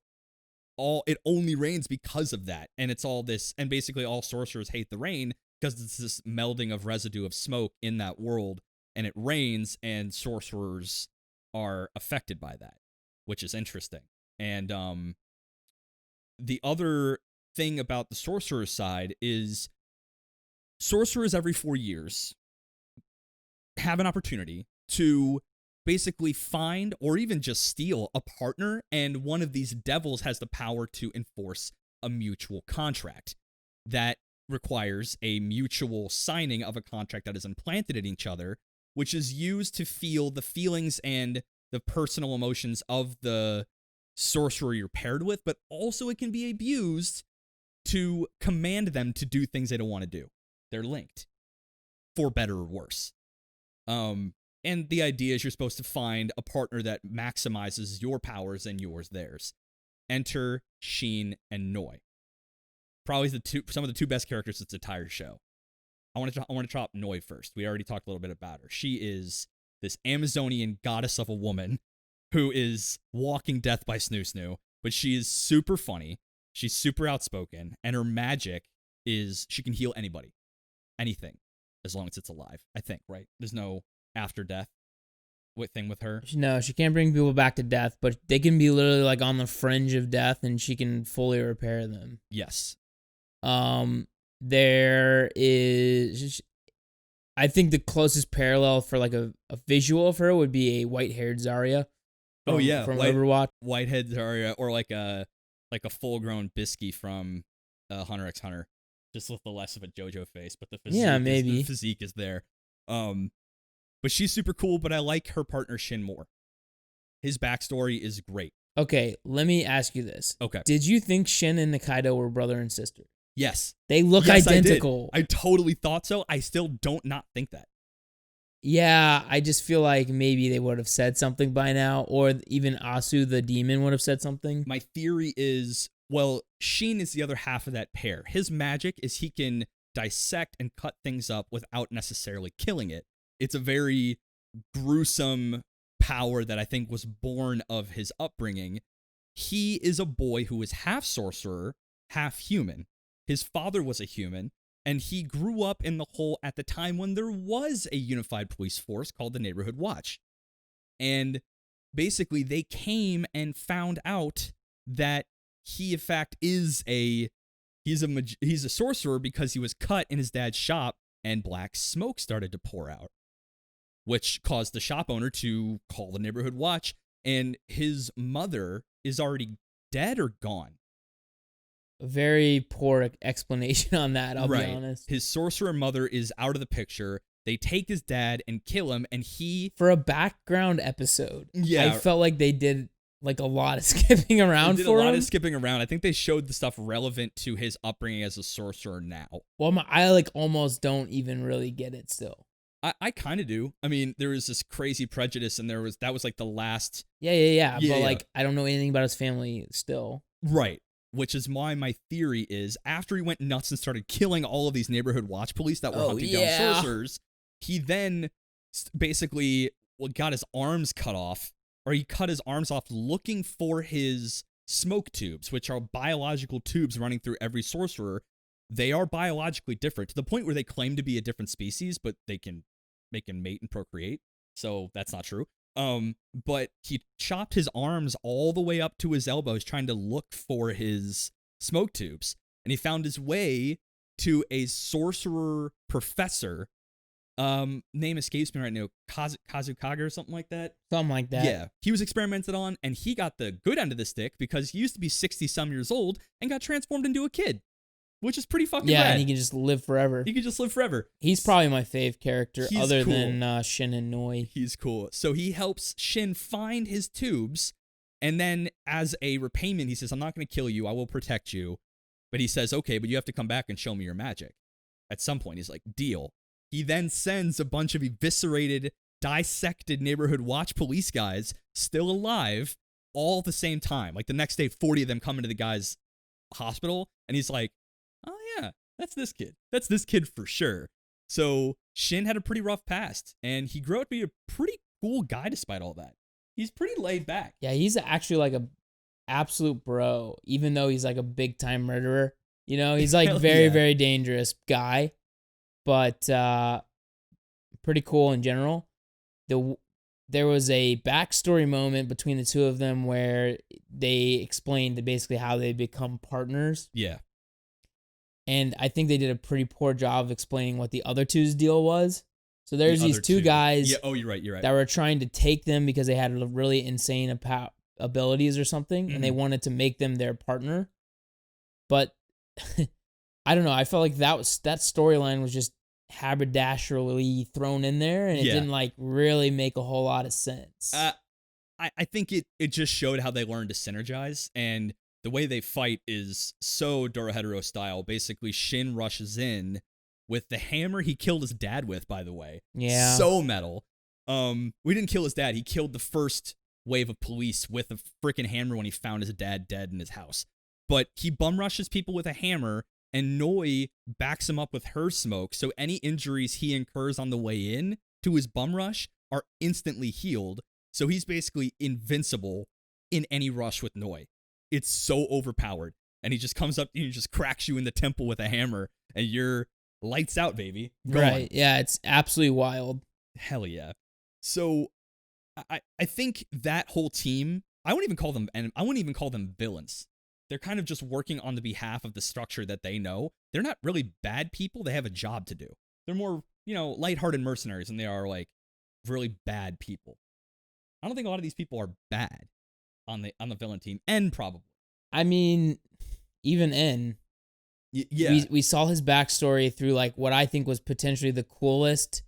It only rains because of that. And it's all this, and basically all sorcerers hate the rain because it's this melding of residue of smoke in that world, and it rains, and sorcerers are affected by that. which is interesting. And the other thing about the sorcerer side is sorcerers every 4 years have an opportunity to basically find or even just steal a partner, and one of these devils has the power to enforce a mutual contract that requires a mutual signing of a contract that is implanted in each other, which is used to feel the feelings and the personal emotions of the sorcerer you're paired with, but also it can be abused to command them to do things they don't want to do. They're linked, for better or worse. And the idea is you're supposed to find a partner that maximizes your powers and yours theirs. Enter Sheen and Noi. Probably some of the two best characters of this entire show. I want to drop Noi first. We already talked a little bit about her. She is this Amazonian goddess of a woman who is walking death by snoo, but she is super funny. She's super outspoken, and her magic is she can heal anybody, anything, as long as it's alive. I think, right? There's no after death thing with her. No, she can't bring people back to death, but they can be literally like on the fringe of death, and she can fully repair them. Yes. There is, I think the closest parallel for like a visual of her would be a white-haired Zarya. From Overwatch. Whitehead Zarya, or like a full-grown Bisky from Hunter x Hunter, just with the less of a JoJo face, but the physique is there. But she's super cool, but I like her partner Shin more. His backstory is great. Okay, let me ask you this. Okay. Did you think Shin and Nikaido were brother and sister? Yes. They look identical. I totally thought so. I still don't not think that. Yeah, I just feel like maybe they would have said something by now, or even Asu the demon would have said something. My theory is, well, Shin is the other half of that pair. His magic is he can dissect and cut things up without necessarily killing it. It's a very gruesome power that I think was born of his upbringing. He is a boy who is half sorcerer, half human. His father was a human, and he grew up in the hole at the time when there was a unified police force called the Neighborhood Watch. And basically, they came and found out that he, in fact, is he's a sorcerer because he was cut in his dad's shop, and black smoke started to pour out, which caused the shop owner to call the Neighborhood Watch, and his mother is already dead or gone. A very poor explanation on that, I'll be honest. His sorcerer mother is out of the picture. They take his dad and kill him, and he... For a background episode, yeah, I felt like they did like a lot of skipping around for him. They did a lot of skipping around. I think they showed the stuff relevant to his upbringing as a sorcerer now. Well, I like almost don't even really get it still. I kind of do. I mean, there was this crazy prejudice, and that was like the last... Yeah. But like, I don't know anything about his family still. Right. Which is why my theory is, after he went nuts and started killing all of these Neighborhood Watch police that were hunting down sorcerers, he then basically got his arms cut off, or he cut his arms off looking for his smoke tubes, which are biological tubes running through every sorcerer. They are biologically different to the point where they claim to be a different species, but they can mate and procreate. So that's not true. But he chopped his arms all the way up to his elbows trying to look for his smoke tubes. And he found his way to a sorcerer professor. Name escapes me right now. Kazukage or something like that. Something like that. Yeah. He was experimented on, and he got the good end of the stick because he used to be 60-some years old and got transformed into a kid, which is pretty fucking rad. And he can just live forever. He's probably my fave character other than Shin and Noi. He's cool. So he helps Shin find his tubes, and then as a repayment, he says, I'm not going to kill you. I will protect you. But he says, okay, but you have to come back and show me your magic. At some point, he's like, deal. He then sends a bunch of eviscerated, dissected Neighborhood Watch police guys, still alive, all at the same time. Like the next day, 40 of them come into the guy's hospital, and he's like, oh yeah, that's this kid. That's this kid for sure. So Shin had a pretty rough past, and he grew up to be a pretty cool guy despite all that. He's pretty laid back. Yeah, he's actually like a absolute bro, even though he's like a big time murderer. You know, he's like very dangerous guy, but pretty cool in general. there was a backstory moment between the two of them where they explained basically how they become partners. Yeah. And I think they did a pretty poor job of explaining what the other two's deal was. So there's these two guys Yeah. Oh, you're right. You're right. that were trying to take them because they had really insane abilities or something, and they wanted to make them their partner. But I don't know. I felt like that storyline was just haberdasherily thrown in there, and it didn't like really make a whole lot of sense. I think it just showed how they learned to synergize, and the way they fight is so Dorohedoro style. Basically, Shin rushes in with the hammer he killed his dad with, by the way. Yeah. So metal. We didn't kill his dad. He killed the first wave of police with a freaking hammer when he found his dad dead in his house. But he bum rushes people with a hammer, and Noi backs him up with her smoke, so any injuries he incurs on the way in to his bum rush are instantly healed. So he's basically invincible in any rush with Noi. It's so overpowered. And he just comes up to you and just cracks you in the temple with a hammer, and you're lights out, baby. Go right. on. Yeah, it's absolutely wild. Hell yeah. So I think that whole team, I wouldn't even call them villains. They're kind of just working on the behalf of the structure that they know. They're not really bad people. They have a job to do. They're more, lighthearted mercenaries than they are like really bad people. I don't think a lot of these people are bad on the villain team. N probably. I mean, even N. Yeah. We saw his backstory through like what I think was potentially the coolest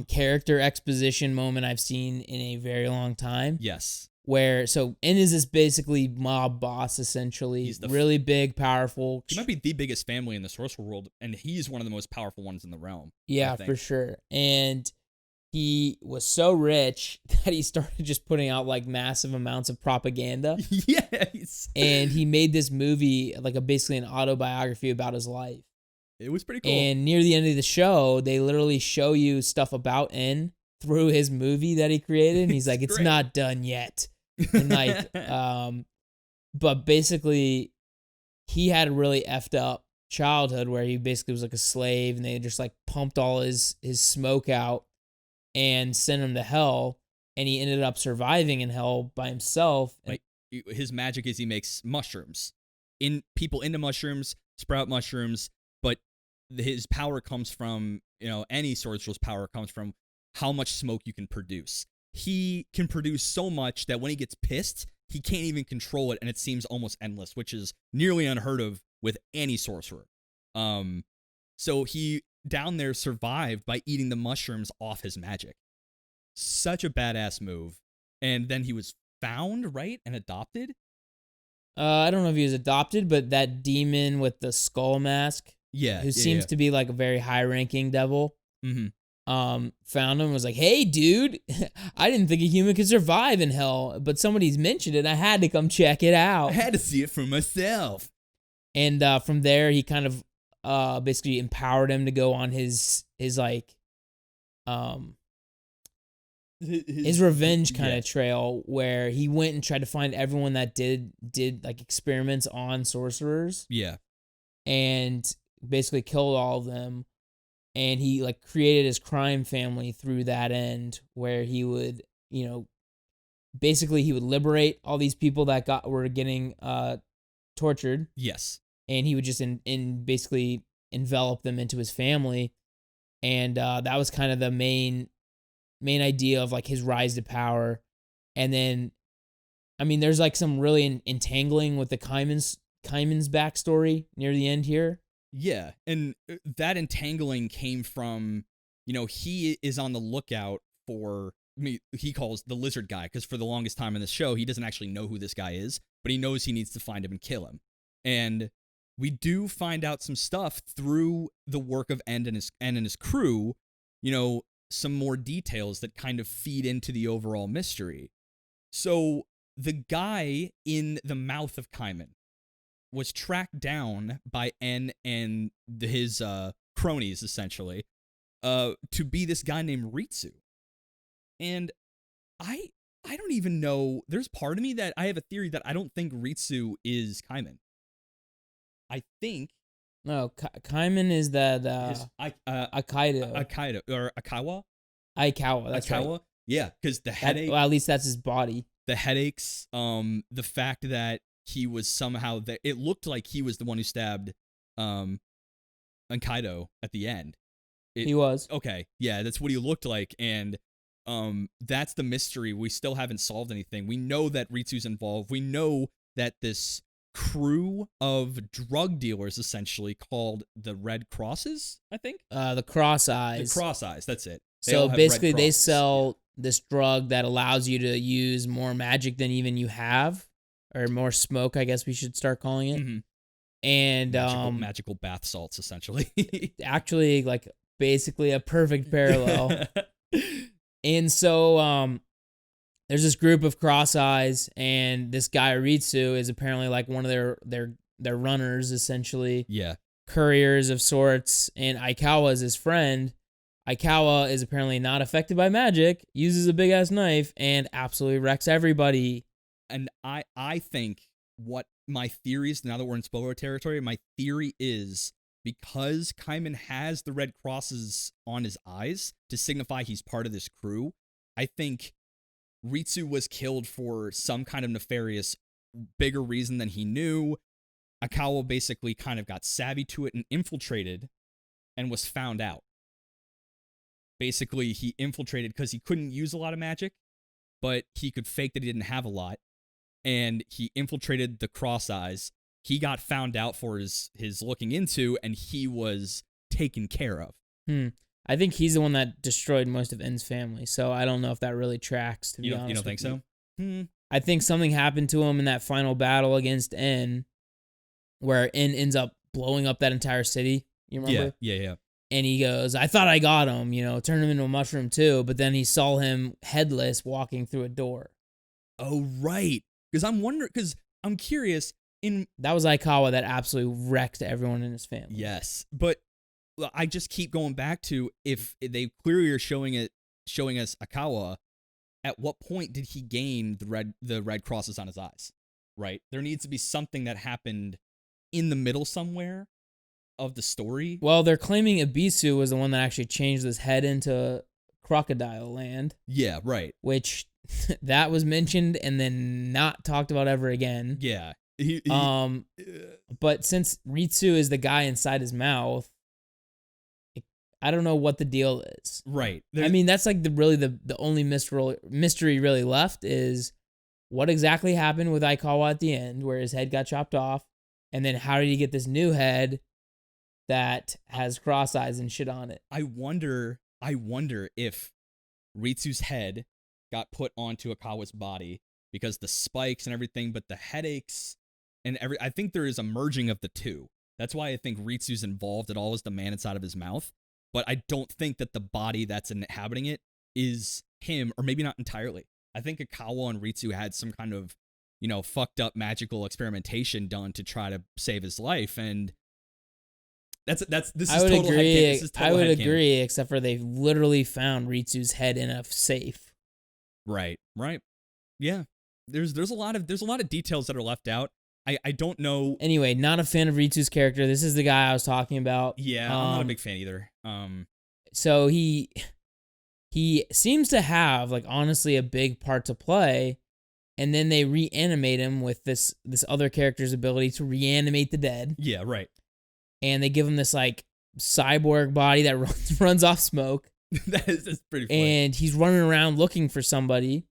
character exposition moment I've seen in a very long time. Yes. N is this basically mob boss, essentially. He's really big, powerful. He might be the biggest family in the sorcerer world, and he's one of the most powerful ones in the realm. Yeah, for sure. And he was so rich that he started just putting out like massive amounts of propaganda. Yes. And he made this movie, like basically an autobiography about his life. It was pretty cool. And near the end of the show, they literally show you stuff about N through his movie that he created. And he's like, it's not done yet. And like, but basically he had a really effed up childhood where he basically was like a slave, and they just like pumped all his smoke out and sent him to hell. And he ended up surviving in hell by himself. Like his magic is he makes mushrooms, people into mushrooms, sprout mushrooms, but his power comes from, any sorcerer's power comes from how much smoke you can produce. He can produce so much that when he gets pissed, he can't even control it, and it seems almost endless, which is nearly unheard of with any sorcerer. So he down there survived by eating the mushrooms off his magic. Such a badass move. And then he was found, right, and adopted? I don't know if he was adopted, but that demon with the skull mask, who seems to be like a very high-ranking devil, found him and was like, hey, dude, I didn't think a human could survive in hell, but somebody's mentioned it. I had to come check it out. I had to see it for myself. And from there, he kind of basically empowered him to go on his revenge kind of trail, where he went and tried to find everyone that did like experiments on sorcerers. Yeah. And basically killed all of them. And he like created his crime family through that end, where he would, basically he would liberate all these people that were getting tortured. Yes. And he would just basically envelop them into his family. And that was kind of the main idea of like his rise to power. And then, I mean, there's like some really entangling with the Kaiman's backstory near the end here. Yeah, and that entangling came from, he is on the lookout for, he calls the lizard guy, because for the longest time in the show, he doesn't actually know who this guy is, but he knows he needs to find him and kill him. And we do find out some stuff through the work of End and his crew, some more details that kind of feed into the overall mystery. So the guy in the mouth of Kaiman was tracked down by N and his cronies, essentially, to be this guy named Ritsu. And I don't even know, there's part of me that I have a theory that I don't think Ritsu is Kaiman. I think... No, Kaiman is that Akaido. Akaido, or Akawa? Aikawa, that's Aikawa. right. Yeah, because Well, at least that's his body. the headaches, the fact that he was somehow that it looked like he was the one who stabbed Ankaido at the end. He was. Okay, yeah, that's what he looked like, and that's the mystery. We still haven't solved anything. We know that Ritsu's involved. We know that this crew of drug dealers, essentially called the Red Crosses, I think. The Cross Eyes. The Cross Eyes, that's it. So basically, they sell this drug that allows you to use more magic than even you have, or more smoke, I guess we should start calling it. Mm-hmm. And magical bath salts, essentially. Actually, like basically a perfect parallel. And so there's this group of Cross Eyes, and this guy Ritsu is apparently like one of their runners, essentially. Yeah. Couriers of sorts, and Aikawa is his friend. Aikawa is apparently not affected by magic, uses a big ass knife, and absolutely wrecks everybody. And I think what my theory is, now that we're in spoiler territory, my theory is because Kaiman has the red crosses on his eyes to signify he's part of this crew, I think Ritsu was killed for some kind of nefarious, bigger reason than he knew. Aikawa basically kind of got savvy to it and infiltrated and was found out. Basically, he infiltrated because he couldn't use a lot of magic, but he could fake that he didn't have a lot. And he infiltrated the Cross Eyes. He got found out for his looking into, and he was taken care of. I think he's the one that destroyed most of En's family, so I don't know if that really tracks, to be honest. You don't think so? I think something happened to him in that final battle against En, where En ends up blowing up that entire city. You remember? Yeah. And he goes, I thought I got him, turned him into a mushroom too, but then he saw him headless walking through a door. Oh, right. Because I'm curious. That was Aikawa that absolutely wrecked everyone in his family. Yes, but I just keep going back to, if they clearly are showing us Aikawa, at what point did he gain the red crosses on his eyes? Right? There needs to be something that happened in the middle somewhere of the story. Well, they're claiming Ibisu was the one that actually changed his head into Crocodile Land. Yeah, right. Which that was mentioned and then not talked about ever again. Yeah. But since Ritsu is the guy inside his mouth, I don't know what the deal is. Right. I mean, that's like the only mystery really left is what exactly happened with Aikawa at the end, where his head got chopped off, and then how did he get this new head that has cross eyes and shit on it? I wonder if Ritsu's head got put onto Aikawa's body because the spikes and everything, but the headaches and I think there is a merging of the two. That's why I think Ritsu's involved at all as the man inside of his mouth. But I don't think that the body that's inhabiting it is him, or maybe not entirely. I think Aikawa and Ritsu had some kind of, fucked up magical experimentation done to try to save his life, and this is total headcanon. I would agree, except for they literally found Ritsu's head in a safe. Right. Yeah. There's a lot of details that are left out. I don't know. Anyway, not a fan of Ritsu's character. This is the guy I was talking about. Yeah, I'm not a big fan either. So he seems to have, like, honestly a big part to play, and then they reanimate him with this other character's ability to reanimate the dead. Yeah, right. And they give him this, like, cyborg body that runs off smoke. That's pretty funny. And he's running around looking for somebody.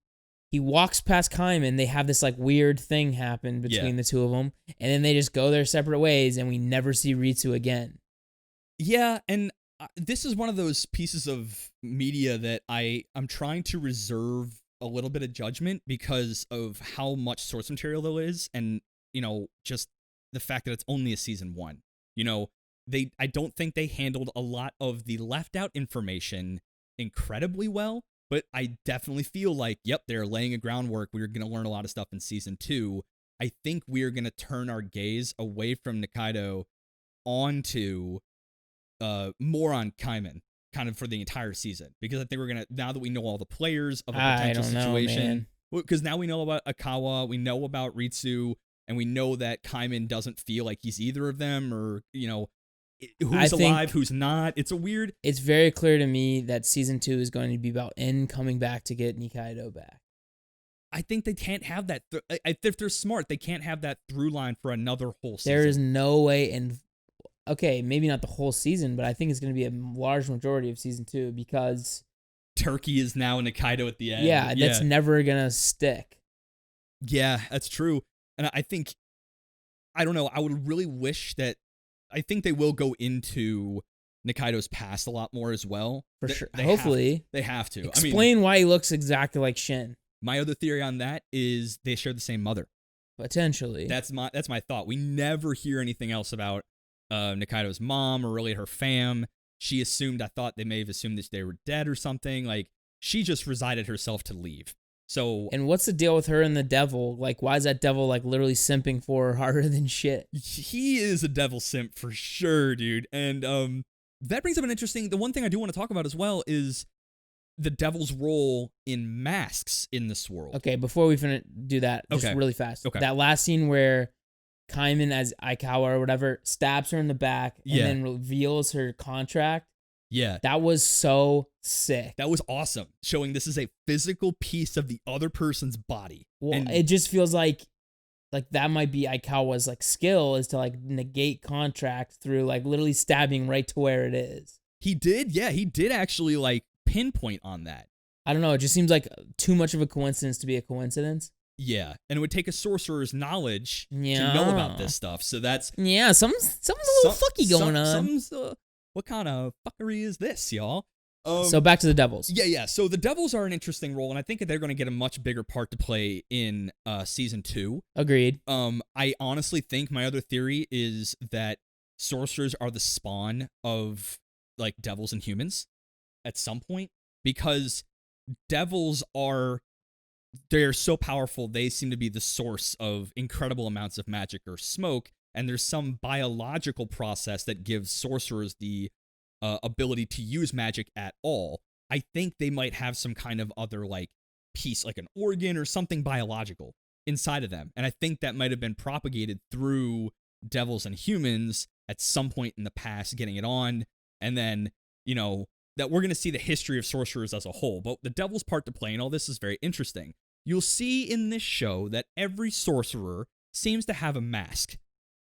He walks past Kaiman. They have this like weird thing happen between the two of them, and then they just go their separate ways, and we never see Ritsu again. Yeah, and this is one of those pieces of media that I'm trying to reserve a little bit of judgment because of how much source material there is, and just the fact that it's only a season 1. I don't think they handled a lot of the left out information incredibly well. But I definitely feel like, yep, they're laying a groundwork. We're going to learn a lot of stuff in season 2. I think we're going to turn our gaze away from Nikaido onto more on Kaiman, kind of for the entire season. Because I think we're going to, now that we know all the players of a potential situation, because now we know about Aikawa, we know about Ritsu, and we know that Kaiman doesn't feel like he's either of them, or, who's alive, who's not. It's a weird. It's very clear to me that season 2 is going to be about En coming back to get Nikaido back. I think they can't have that. If they're smart, they can't have that through line for another whole season. There is no way. And okay, maybe not the whole season, but I think it's going to be a large majority of season 2 because Turkey is now Nikaido at the end. Yeah, that's never going to stick. Yeah, that's true. And I think, I don't know, I would really wish that, I think they will go into Nikaido's past a lot more as well. For sure. Hopefully. They have to. Explain why he looks exactly like Shin. My other theory on that is they share the same mother. Potentially. That's my thought. We never hear anything else about Nikaido's mom or really her fam. She assumed, I thought they may have assumed that they were dead or something. Like, she just resigned herself to leave. So, and what's the deal with her and the devil? Like, why is that devil like literally simping for her harder than shit? He is a devil simp for sure, dude. And that brings up an interesting. The one thing I do want to talk about as well is the devil's role in masks in this world. Okay, before we do that, just really fast. Okay. That last scene where Kaiman as Aikawa or whatever stabs her in the back and then reveals her contract. Yeah. That was so sick. That was awesome. Showing this is a physical piece of the other person's body. Well, and it just feels like that might be Aikawa's like skill is to like negate contract through like literally stabbing right to where it is. He did. Yeah, he did actually like pinpoint on that. I don't know. It just seems like too much of a coincidence to be a coincidence. Yeah, and it would take a sorcerer's knowledge to know about this stuff. So that's something's a little fucky going on. What kind of fuckery is this, y'all? So back to the Devils. Yeah. So the Devils are an interesting role, and I think they're going to get a much bigger part to play in season 2. Agreed. I honestly think my other theory is that sorcerers are the spawn of like devils and humans at some point, because devils they're so powerful, they seem to be the source of incredible amounts of magic or smoke. And there's some biological process that gives sorcerers the ability to use magic at all. I think they might have some kind of other like piece, like an organ or something biological inside of them. And I think that might have been propagated through devils and humans at some point in the past, getting it on. And then, that we're going to see the history of sorcerers as a whole. But the devil's part to play in all this is very interesting. You'll see in this show that every sorcerer seems to have a mask.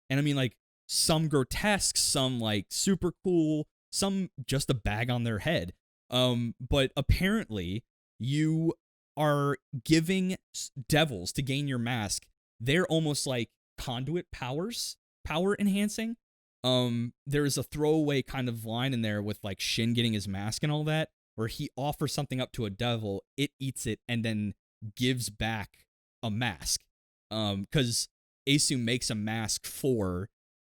And I mean, like, some grotesque, some, like, super cool, some just a bag on their head. But apparently, you are giving devils to gain your mask. They're almost like conduit powers, power enhancing. There's a throwaway kind of line in there with, like, Shin getting his mask and all that, where he offers something up to a devil, it eats it, and then gives back a mask. Because Asu makes a mask for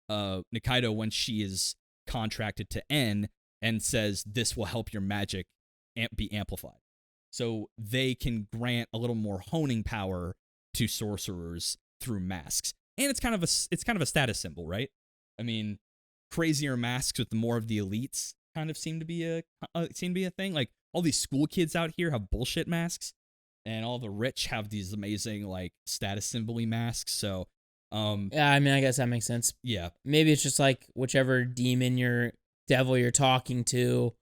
Nikaido when she is contracted to En and says, this will help your magic be amplified. So they can grant a little more honing power to sorcerers through masks. And it's kind of a status symbol, right? I mean, crazier masks with the more of the elites kind of seem to be a thing. Like, all these school kids out here have bullshit masks, and all the rich have these amazing, like, status symbol-y masks. So, yeah, I mean, I guess that makes sense. Yeah. Maybe it's just like whichever devil you're talking to,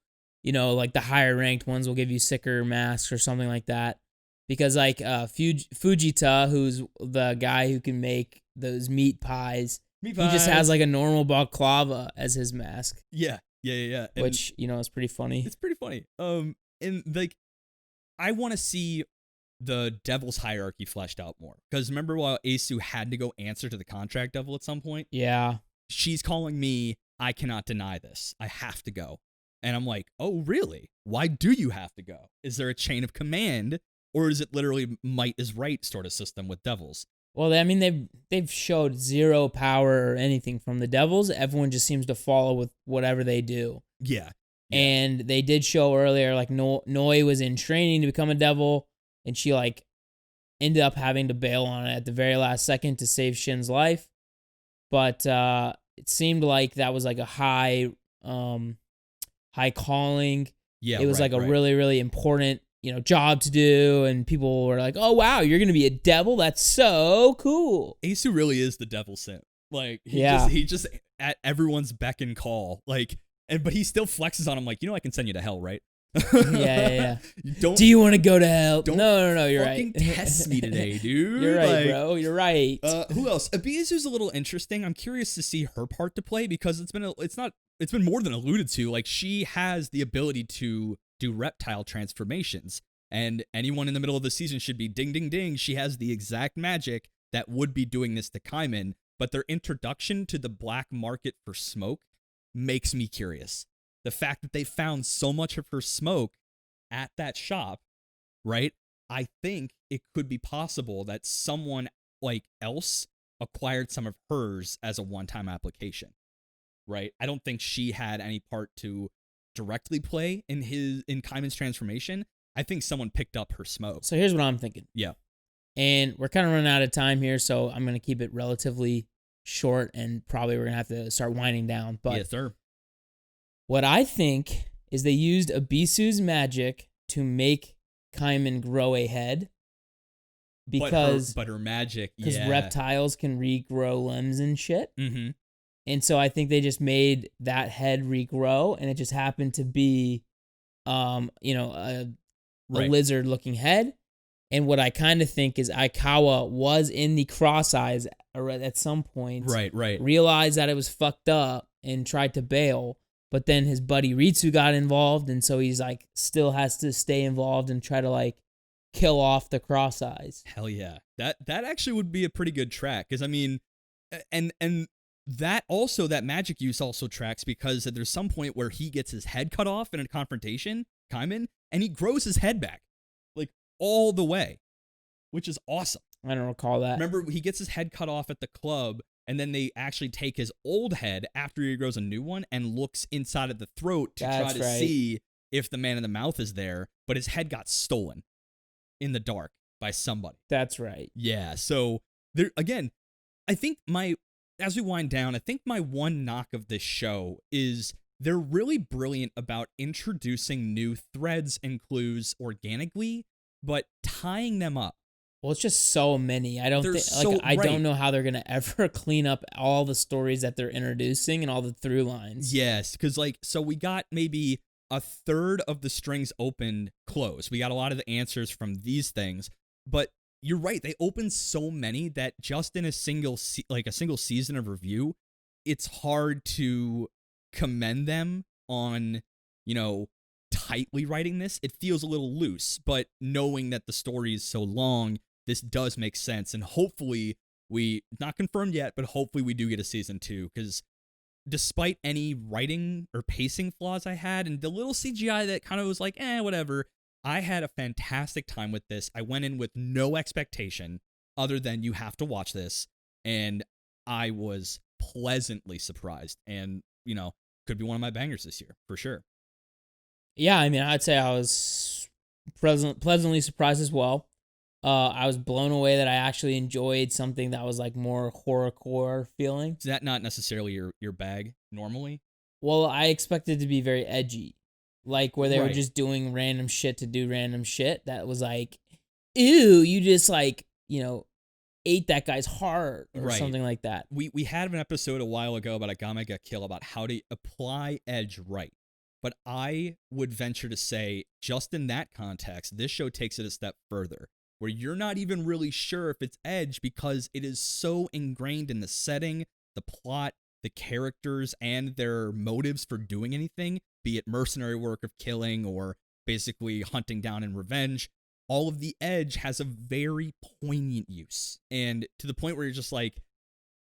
like the higher ranked ones will give you sicker masks or something like that. Because like Fujita, who's the guy who can make those meat pies, he just has like a normal balaclava as his mask. Yeah. And, which, is pretty funny. It's pretty funny. And like, I want to see the devil's hierarchy fleshed out more. Because remember while Asu had to go answer to the contract devil at some point? Yeah. She's calling me, I cannot deny this. I have to go. And I'm like, oh, really? Why do you have to go? Is there a chain of command? Or is it literally might is right sort of system with devils? Well, I mean, they've showed zero power or anything from the devils. Everyone just seems to follow with whatever they do. Yeah. And they did show earlier, like, Noi was in training to become a devil, and she, like, ended up having to bail on it at the very last second to save Shin's life. But it seemed like that was, like, a high calling. Yeah, it was, like, a really, really important, job to do, and people were like, oh, wow, you're going to be a devil? That's so cool. Asu really is the devil simp. Like, at everyone's beck and call. Like, but he still flexes on him like, I can send you to hell, right? Yeah. Don't, Do you want to go to hell? Don't No, you're fucking right. test me today, dude. You're right, like, bro. You're right. Who else? Abizu's a little interesting. I'm curious to see her part to play because it's been more than alluded to. Like, she has the ability to do reptile transformations, and anyone in the middle of the season should be ding, ding, ding. She has the exact magic that would be doing this to Kaiman, but their introduction to the black market for smoke makes me curious. The fact that they found so much of her smoke at that shop, right? I think it could be possible that someone like else acquired some of hers as a one-time application, right? I don't think she had any part to directly play in Kaiman's transformation. I think someone picked up her smoke. So here's what I'm thinking. Yeah. And we're kind of running out of time here, so I'm going to keep it relatively short, and probably we're going to have to start winding down. But yes, sir. What I think is they used Abisu's magic to make Kaiman grow a head. Because but her magic, because reptiles can regrow limbs and shit. Mm-hmm. And so I think they just made that head regrow, and it just happened to be, a lizard-looking head. And what I kind of think is Aikawa was in the cross eyes at some point. Right. Realized that it was fucked up and tried to bail. But then his buddy Ritsu got involved, and so he's like still has to stay involved and try to like kill off the cross eyes. Hell yeah. That actually would be a pretty good track, because I mean, and that magic use also tracks because there's some point where he gets his head cut off in a confrontation, Kaiman, and he grows his head back like all the way, which is awesome. I don't recall that. Remember, he gets his head cut off at the club, and then they actually take his old head after he grows a new one and looks inside of the throat to try to see if the man in the mouth is there, but his head got stolen in the dark by somebody. That's right. Yeah, so there again, I think as we wind down, I think my one knock of this show is they're really brilliant about introducing new threads and clues organically, but tying them up. Well, it's just so many. I don't think I don't know how they're gonna ever clean up all the stories that they're introducing and all the through lines. Yes, because so we got maybe a third of the strings opened closed. We got a lot of the answers from these things, but you're right. They opened so many that just in a single season of review, it's hard to commend them on, tightly writing this. It feels a little loose, but knowing that the story is so long, this does make sense. And hopefully not confirmed yet, but hopefully we do get a season 2, because despite any writing or pacing flaws I had and the little CGI that kind of was like, whatever, I had a fantastic time with this. I went in with no expectation other than you have to watch this, and I was pleasantly surprised, and, could be one of my bangers this year, for sure. Yeah, I mean, I'd say I was pleasantly surprised as well. I was blown away that I actually enjoyed something that was like more horrorcore feeling. Is that not necessarily your bag normally? Well, I expected it to be very edgy, like where they were just doing random shit to do random shit. That was like, ew, you just like, ate that guy's heart or something like that. We had an episode a while ago about a Gamega kill about how to apply edge right. But I would venture to say, just in that context, this show takes it a step further, where you're not even really sure if it's edge because it is so ingrained in the setting, the plot, the characters, and their motives for doing anything, be it mercenary work of killing or basically hunting down in revenge. All of the edge has a very poignant use, and to the point where you're just like,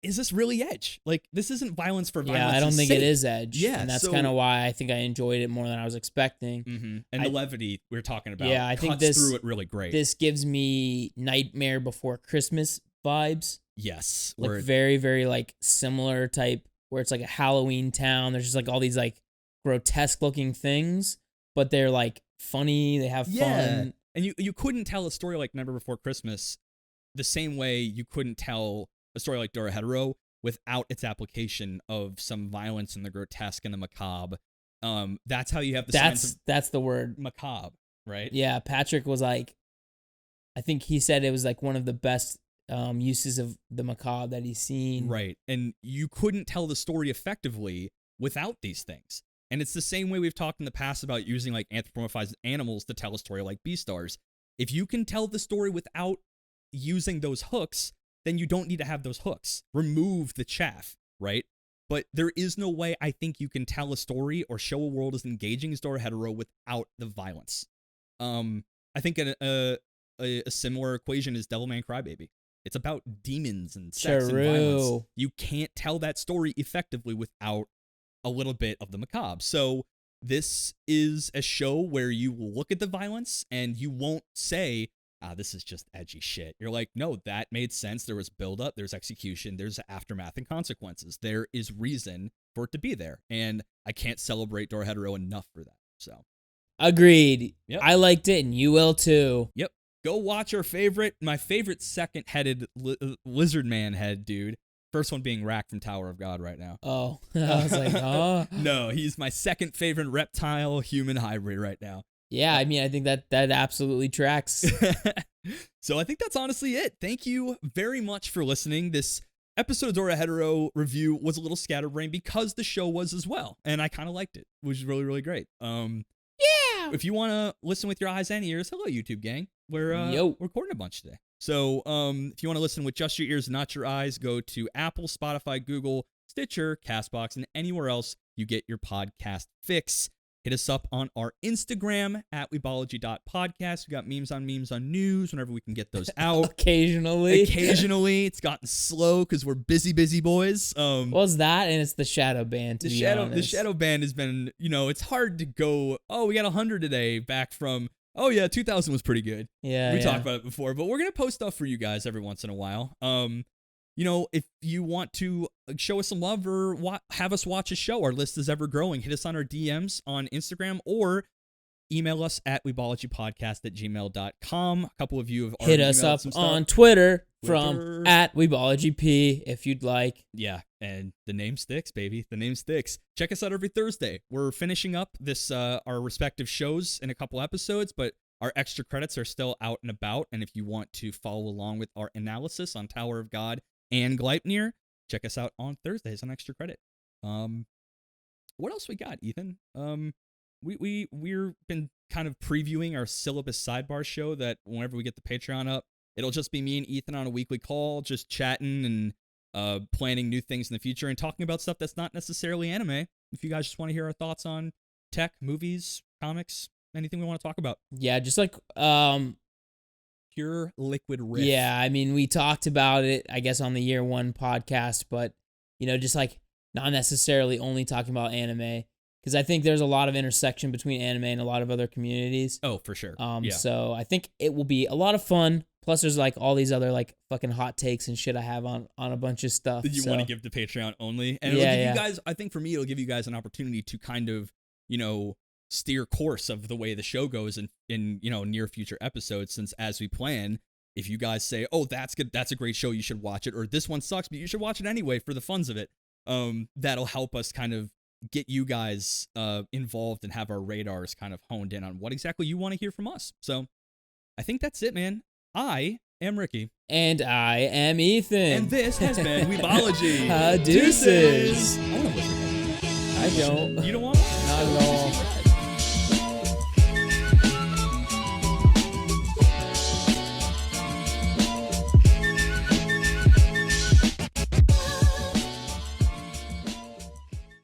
is this really edge? Like, this isn't violence for violence. Yeah, I don't think it is edge. Yeah, and that's kind of why I think I enjoyed it more than I was expecting. Mm-hmm. And the levity we were talking about, I think cuts through it really great. This gives me Nightmare Before Christmas vibes. Yes, like very, very like similar type, where it's like a Halloween town. There's just like all these like grotesque looking things, but they're like funny. They have fun. And you couldn't tell a story like Nightmare Before Christmas the same way you couldn't tell a story like Dorohedoro without its application of some violence and the grotesque and the macabre. That's how you have the that's the word, macabre, right? Yeah, Patrick was like, I think he said it was like one of the best uses of the macabre that he's seen. Right. And you couldn't tell the story effectively without these things. And it's the same way we've talked in the past about using like anthropomorphized animals to tell a story like Beastars. If you can tell the story without using those hooks, then you don't need to have those hooks. Remove the chaff, right? But there is no way I think you can tell a story or show a world as engaging as Dorohedoro without the violence. I think a similar equation is Devilman Crybaby. It's about demons and sex and violence. You can't tell that story effectively without a little bit of the macabre. So this is a show where you will look at the violence and you won't say, this is just edgy shit. You're like, no, that made sense. There was buildup, there's execution, there's aftermath and consequences. There is reason for it to be there. And I can't celebrate Dorohedoro enough for that. So agreed. Yep. I liked it and you will too. Yep. Go watch my favorite second-headed lizard man head dude. First one being Rack from Tower of God right now. Oh, I was like, oh. No, he's my second favorite reptile human hybrid right now. Yeah, I mean, I think that absolutely tracks. So I think that's honestly it. Thank you very much for listening. This episode of Dorohedoro review was a little scatterbrained because the show was as well, and I kind of liked it, which is really, really great. Yeah. If you want to listen with your eyes and ears, hello, YouTube gang. We're recording a bunch today. So if you want to listen with just your ears and not your eyes, go to Apple, Spotify, Google, Stitcher, CastBox, and anywhere else you get your podcast fix. Hit us up on our Instagram at weebology.podcast. We got memes on news whenever we can get those out. Occasionally. It's gotten slow because we're busy boys. What's that? And it's the shadow band, to be honest. The shadow band has been, it's hard to go, oh, we got 100 today back from, oh yeah, 2000 was pretty good. Yeah, we talked about it before, but we're going to post stuff for you guys every once in a while. If you want to show us some love or have us watch a show, our list is ever growing. Hit us on our DMs on Instagram or email us at weebologypodcast@gmail.com. A couple of you have already hit us up some on Twitter from at weebologyp if you'd like. Yeah, and the name sticks, baby. The name sticks. Check us out every Thursday. We're finishing up this our respective shows in a couple episodes, but our extra credits are still out and about. And if you want to follow along with our analysis on Tower of God and Gleipnir, check us out on Thursdays on Extra Credit. What else we got, Ethan? We've been kind of previewing our syllabus sidebar show that whenever we get the Patreon up, it'll just be me and Ethan on a weekly call, just chatting and planning new things in the future and talking about stuff that's not necessarily anime. If you guys just want to hear our thoughts on tech, movies, comics, anything we want to talk about. Yeah, just like pure liquid riff. Yeah, I mean, we talked about it, I guess, on the year one podcast, but, just like not necessarily only talking about anime, because I think there's a lot of intersection between anime and a lot of other communities. Oh, for sure. So I think it will be a lot of fun. Plus, there's like all these other like fucking hot takes and shit I have on a bunch of stuff. That you want to give to Patreon only. And it'll give you guys, I think for me, it'll give you guys an opportunity to kind of, steer course of the way the show goes in near future episodes, since as we plan, if you guys say, oh, that's good, that's a great show, you should watch it, or this one sucks but you should watch it anyway for the funs of it, that'll help us kind of get you guys involved and have our radars kind of honed in on what exactly you want to hear from us. So I think that's it, man. I am Ricky. And I am Ethan. And this has been Weebology. Deuces. I want to listen. I don't. You don't want one? Not at all.